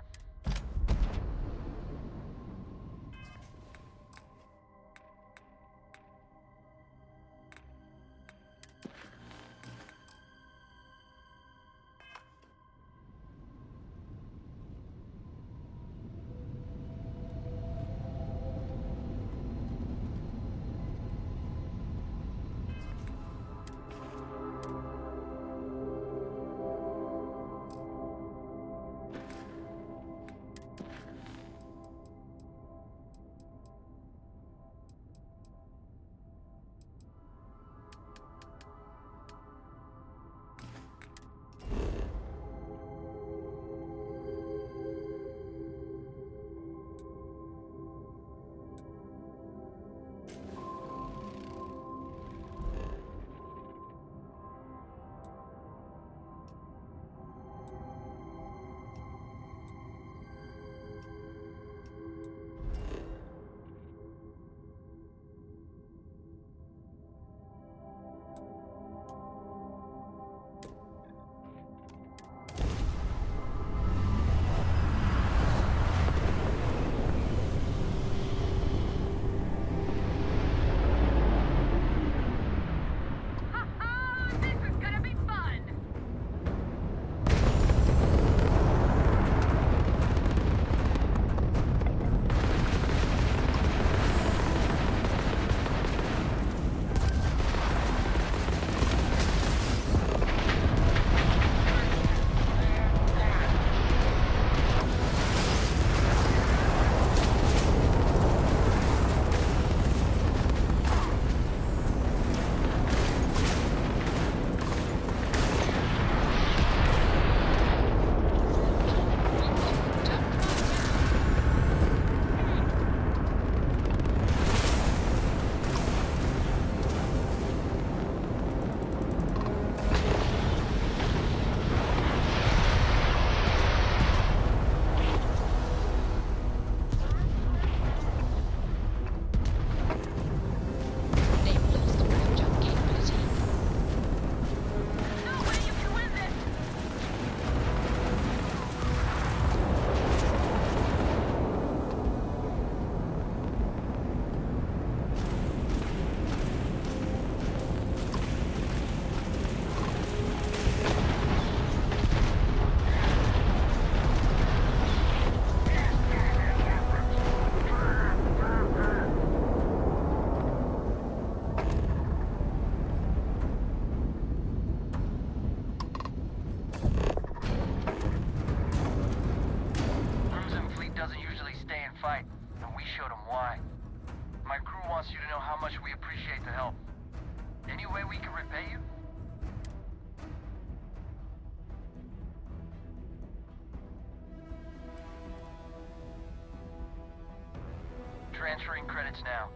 Transferring credits now.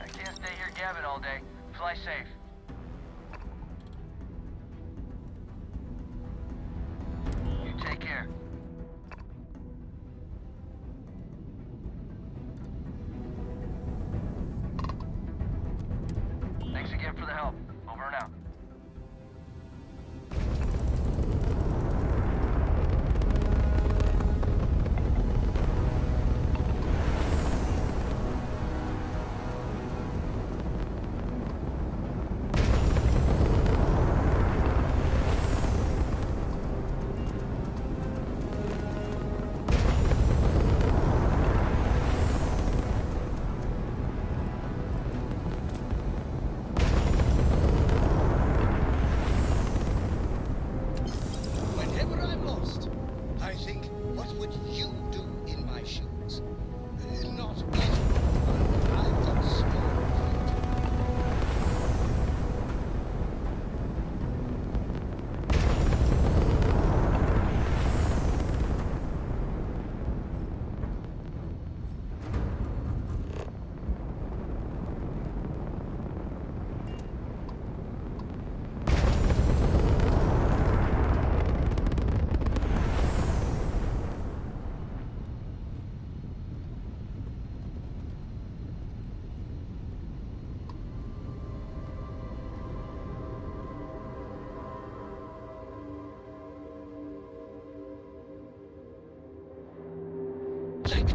I can't stay here gabbing all day. Fly safe. You take care. Thanks again for the help. Over and out.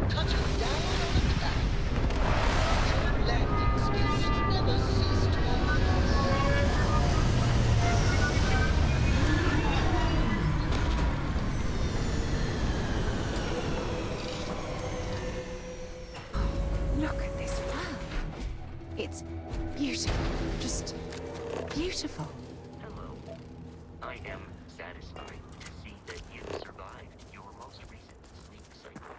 touching down on attack. Your landing skills never cease to amaze. Look at this world. It's beautiful. Just beautiful. Hello. I am satisfied to see that you survived your most recent sleep cycle.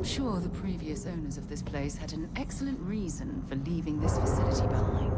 sure the previous owners of this place had an excellent reason for leaving this facility behind.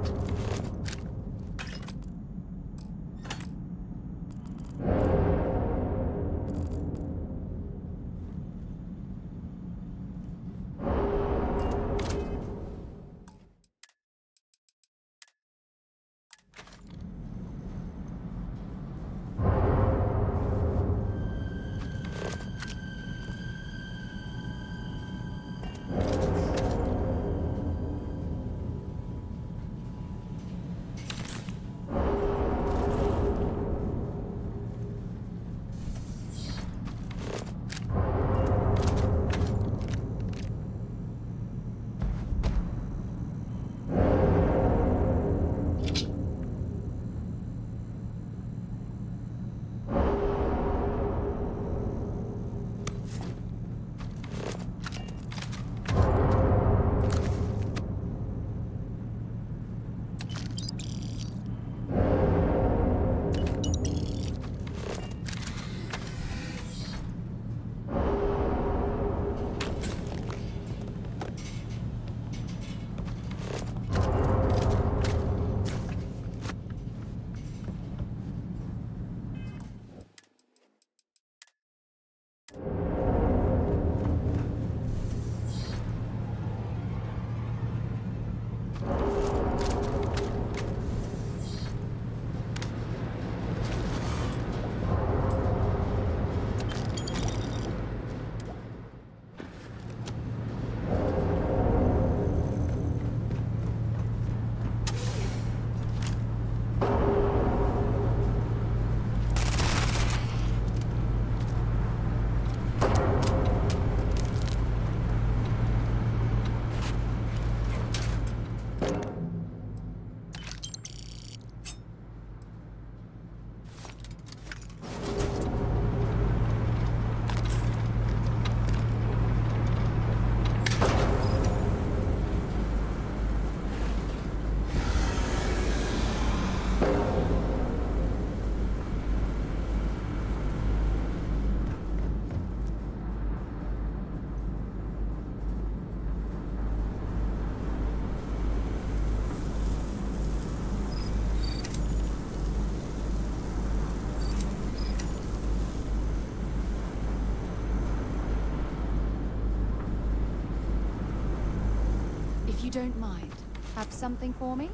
don't mind, have something for me?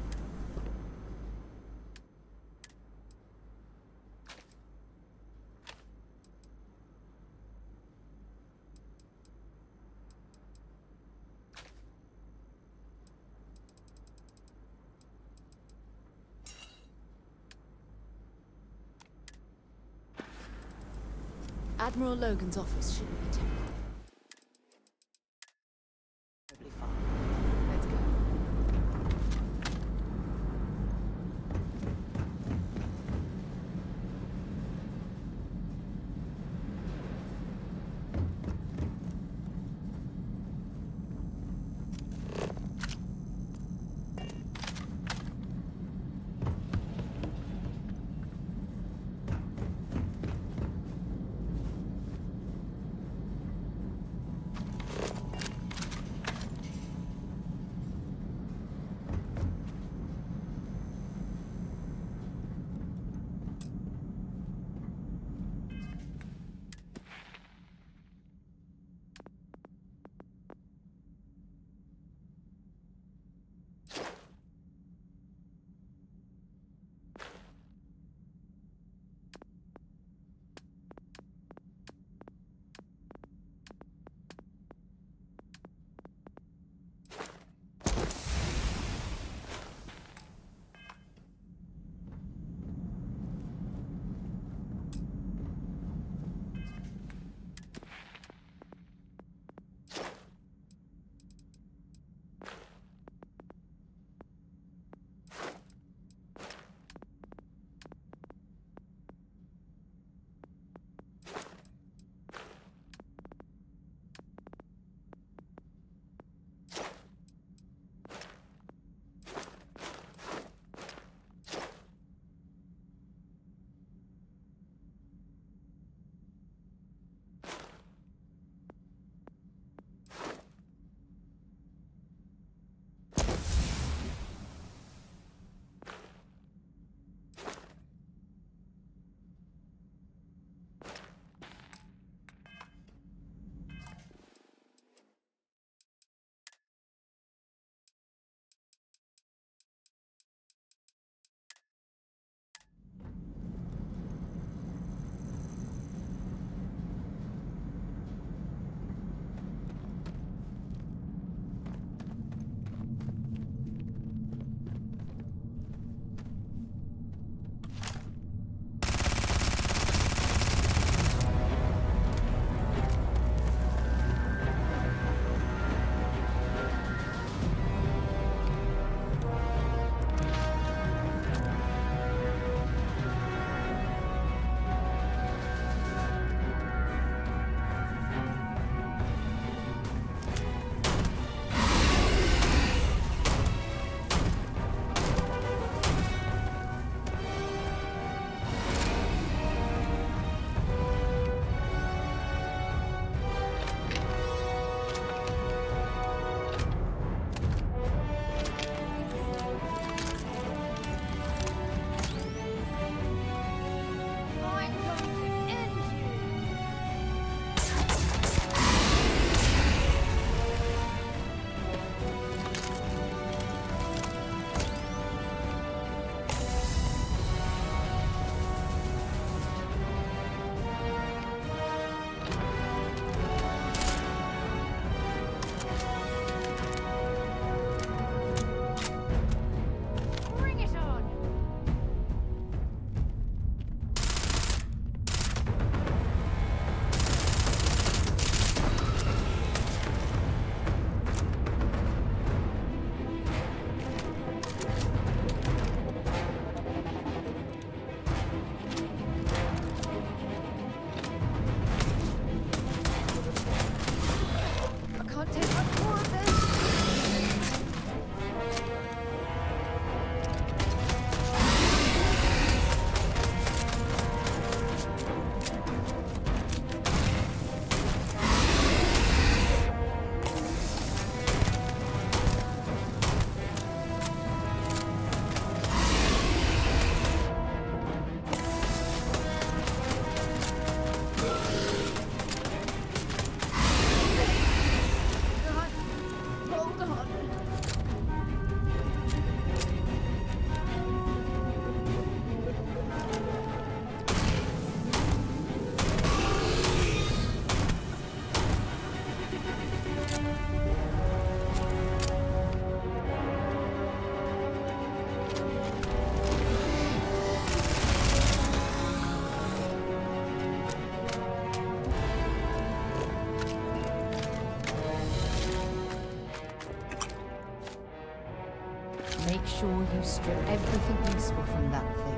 Admiral Logan's office shouldn't be terrible. Let's go. sure you strip everything useful from that thing?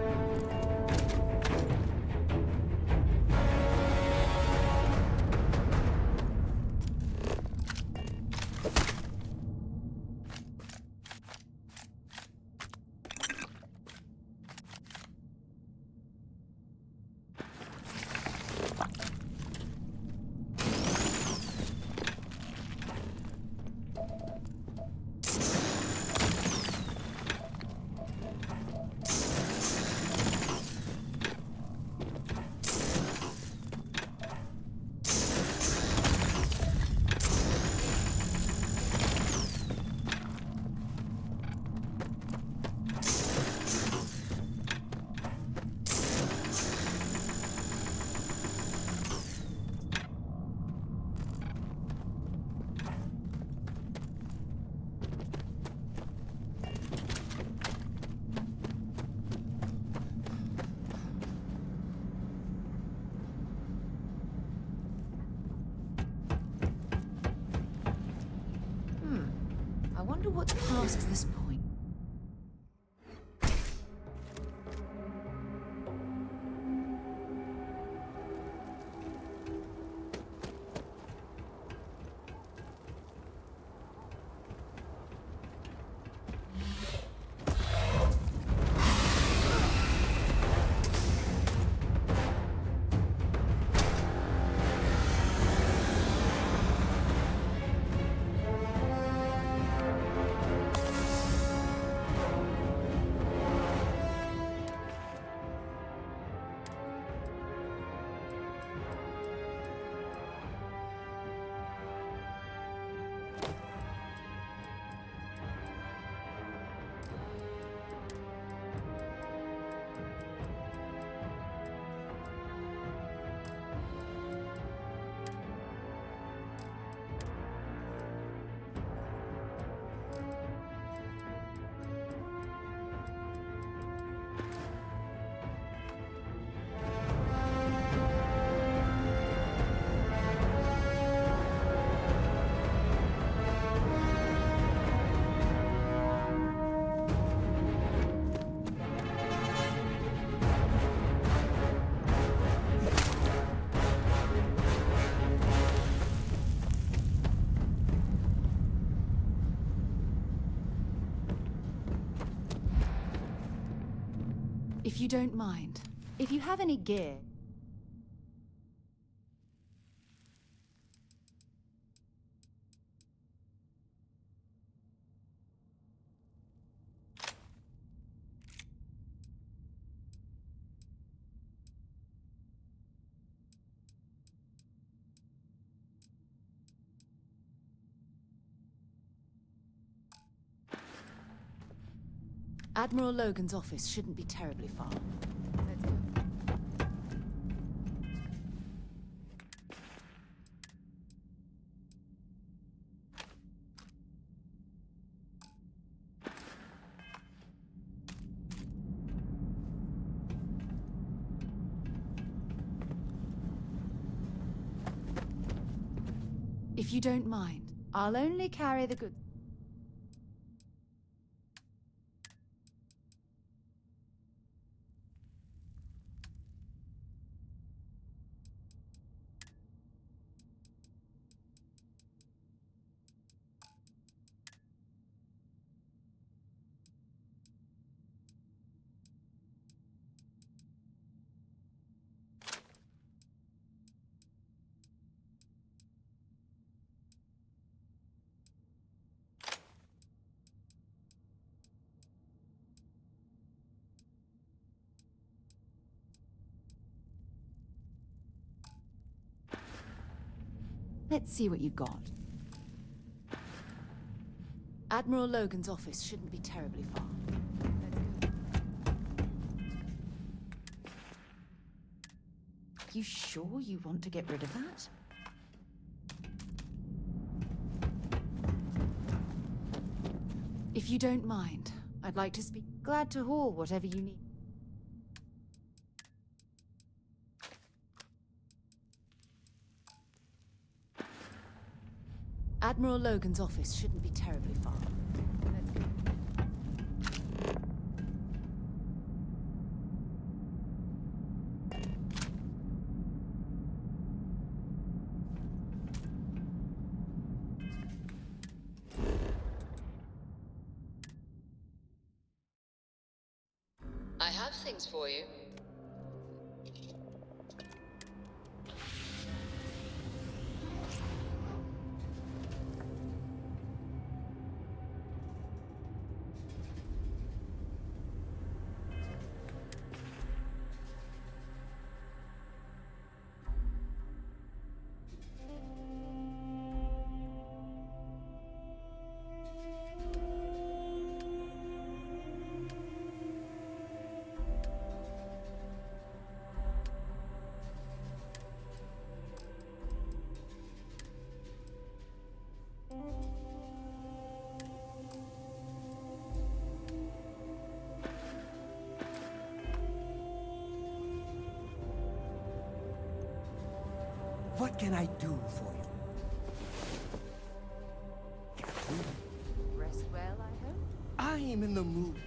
I wonder what's past this point. If you don't mind, if you have any gear... Admiral Logan's office shouldn't be terribly far. Let's go. If you don't mind, I'll only carry the goods. Let's see what you've got. Admiral Logan's office shouldn't be terribly far. Let's go. You sure you want to get rid of that? If you don't mind, I'd like to speak. Glad to haul whatever you need. Admiral Logan's office shouldn't be terribly far. Let's go. have things for you. What can I do for you? Rest well, I hope? I am in the mood.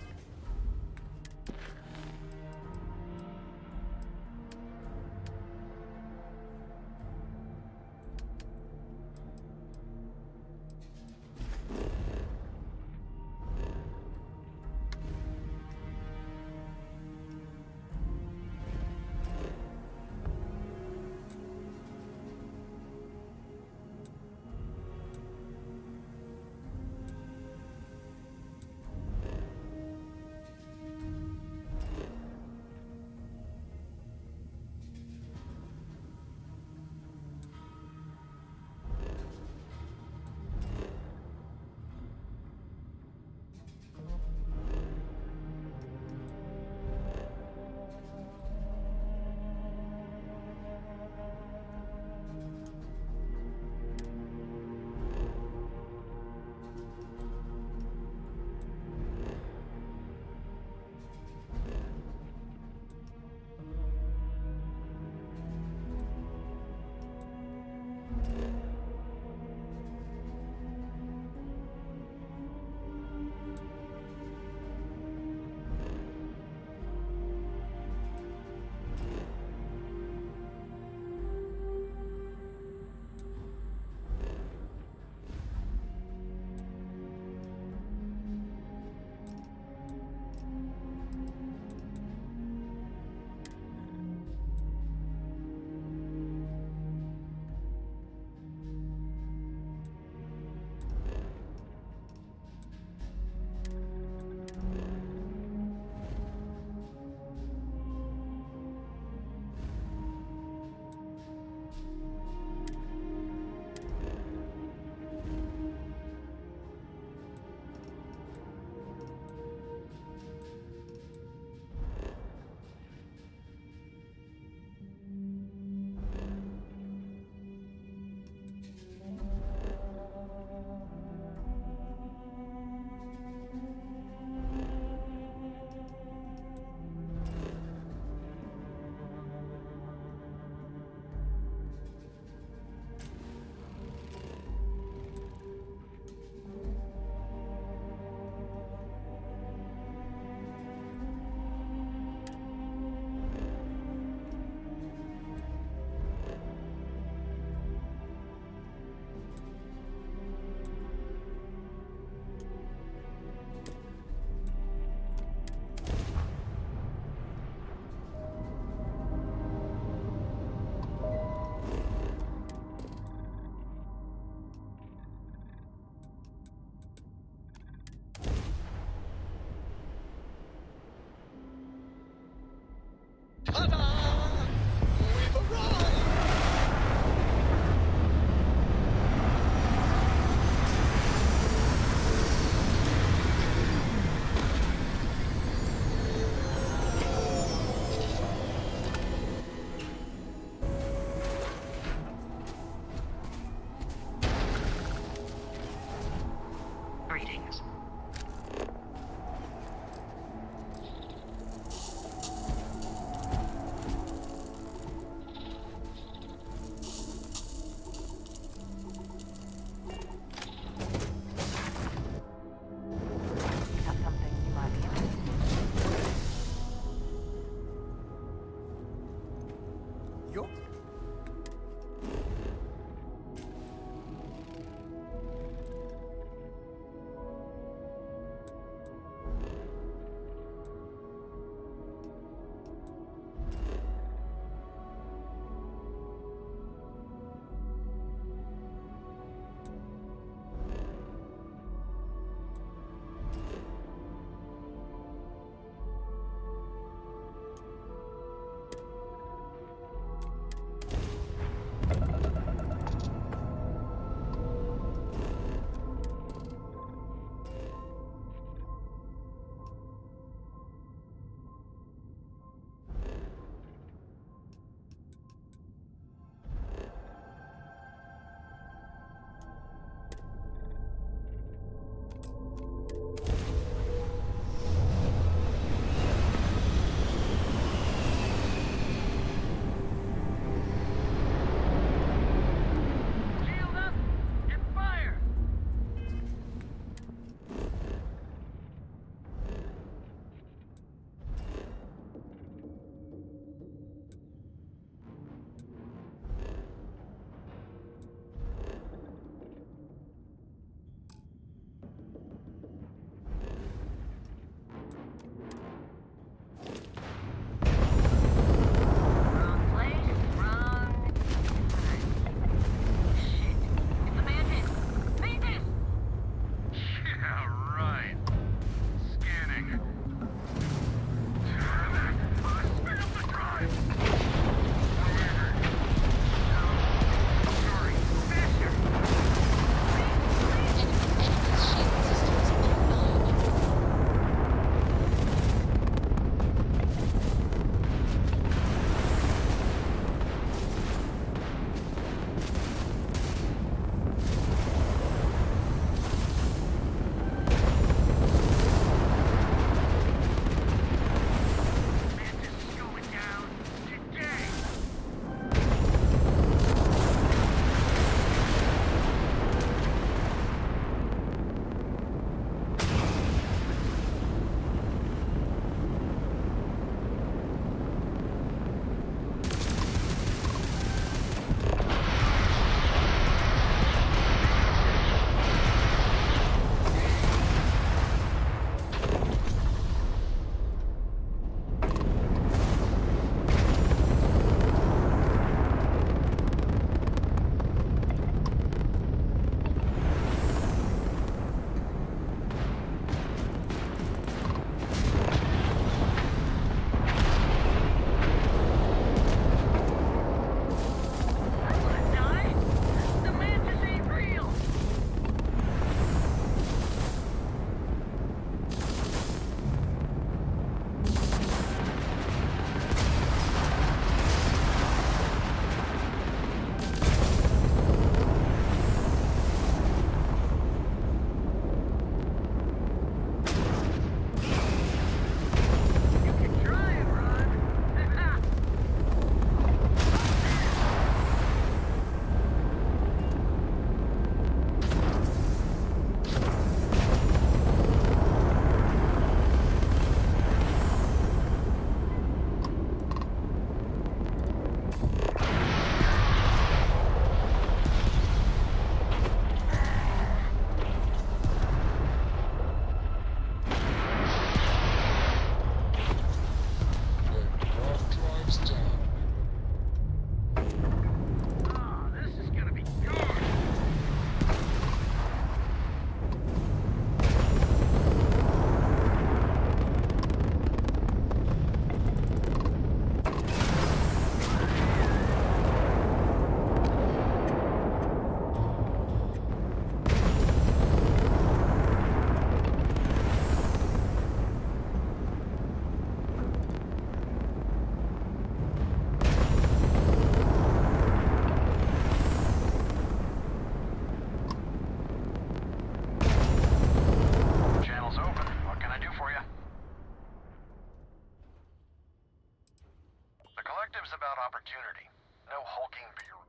about opportunity. No hulking for your...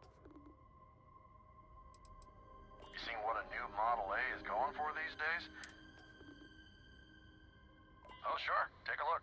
You seen what a new Model A is going for these days? Oh, sure. Take a look.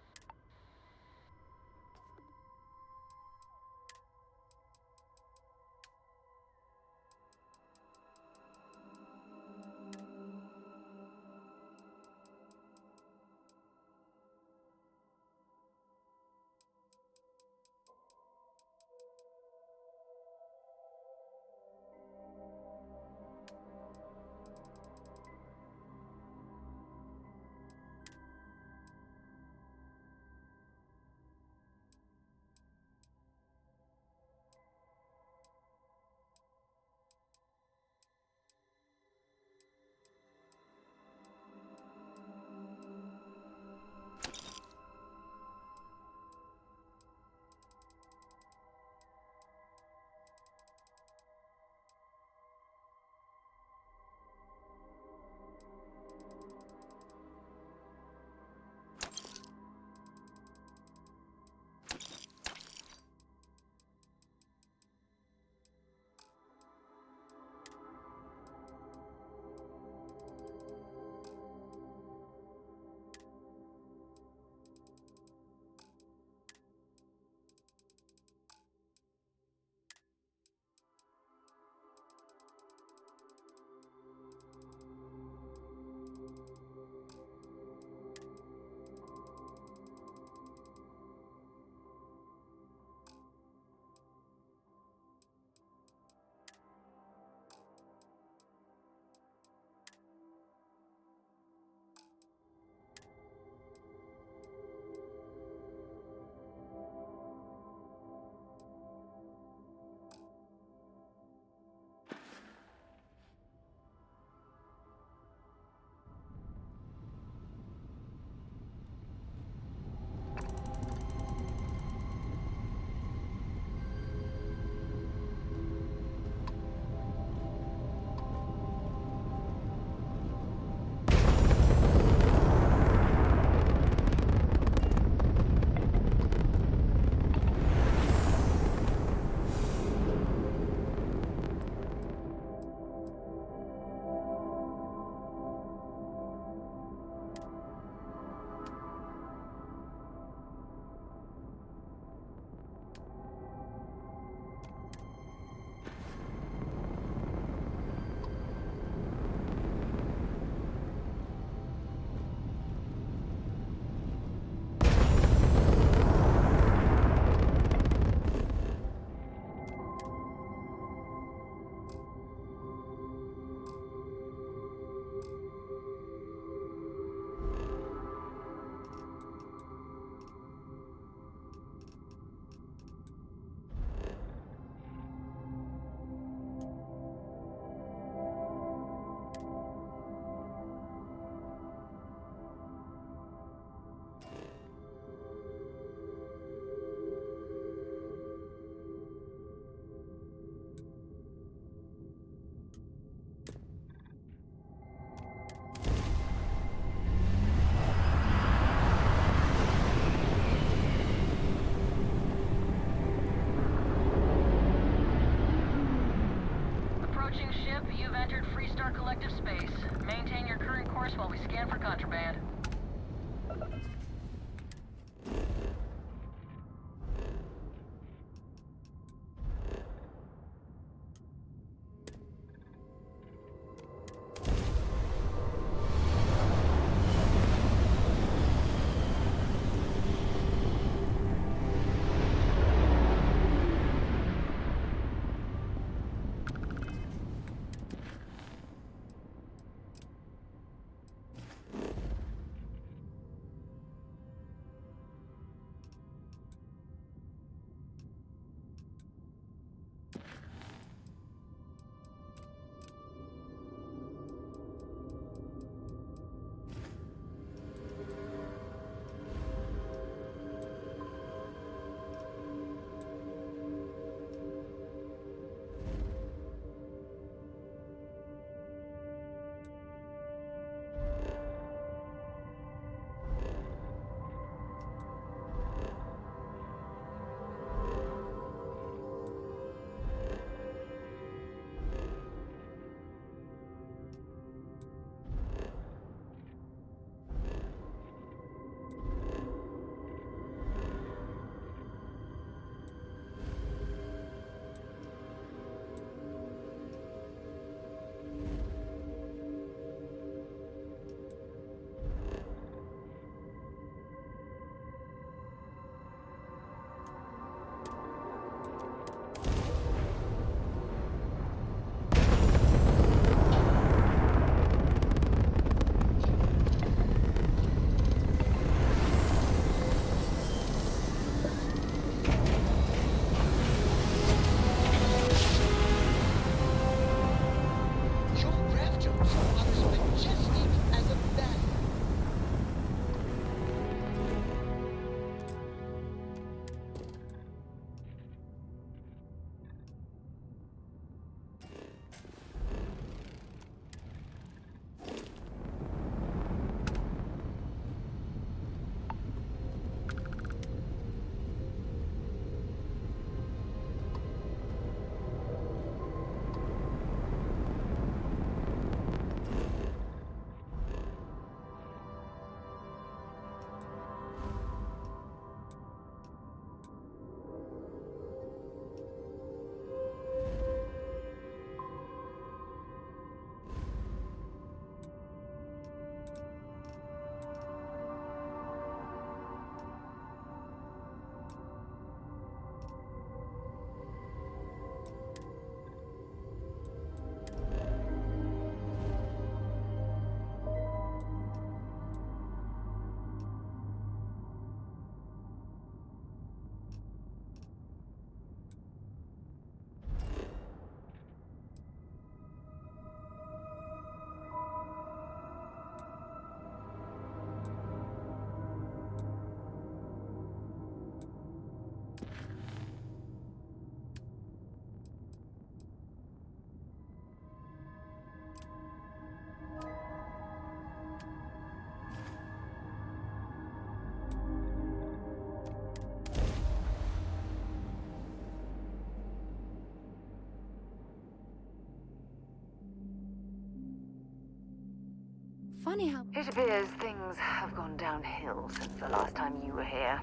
Funny how... It appears things have gone downhill since the last time you were here.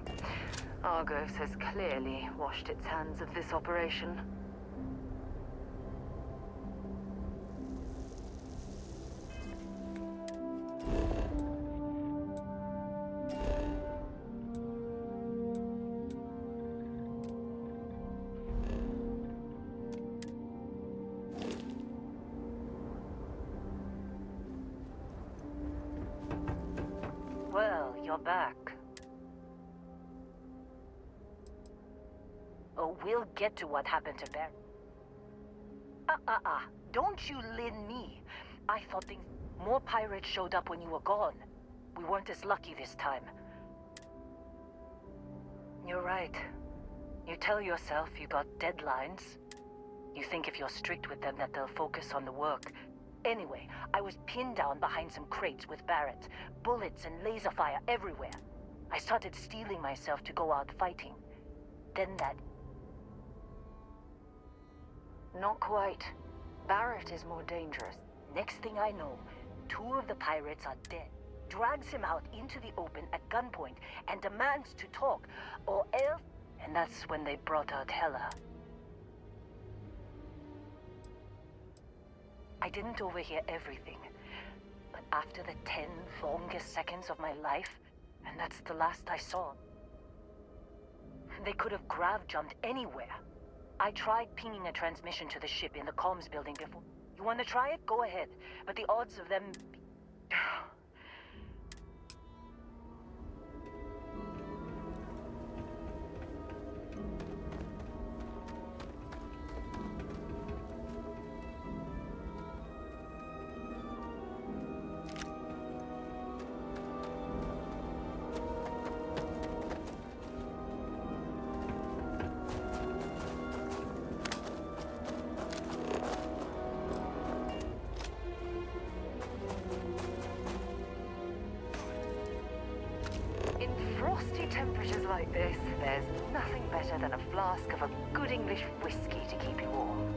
Argos has clearly washed its hands of this operation. Well, you're back. Oh, we'll get to what happened to Barry. Don't you lin me. I thought things... More pirates showed up when you were gone. We weren't as lucky this time. You're right. You tell yourself you got deadlines. You think if you're strict with them that they'll focus on the work. Anyway, I was pinned down behind some crates with Barrett. Bullets and laser fire everywhere. I started steeling myself to go out fighting. Then that... Not quite. Barrett is more dangerous. Next thing I know, 2 of the pirates are dead. Drags him out into the open at gunpoint and demands to talk, or else... And that's when they brought out Hela. I didn't overhear everything, but after the 10 longest seconds of my life, and that's the last I saw, they could have grav-jumped anywhere. I tried pinging a transmission to the ship in the comms building before. You want to try it? Go ahead, but the odds of them... In frosty temperatures like this, there's nothing better than a flask of a good English whiskey to keep you warm.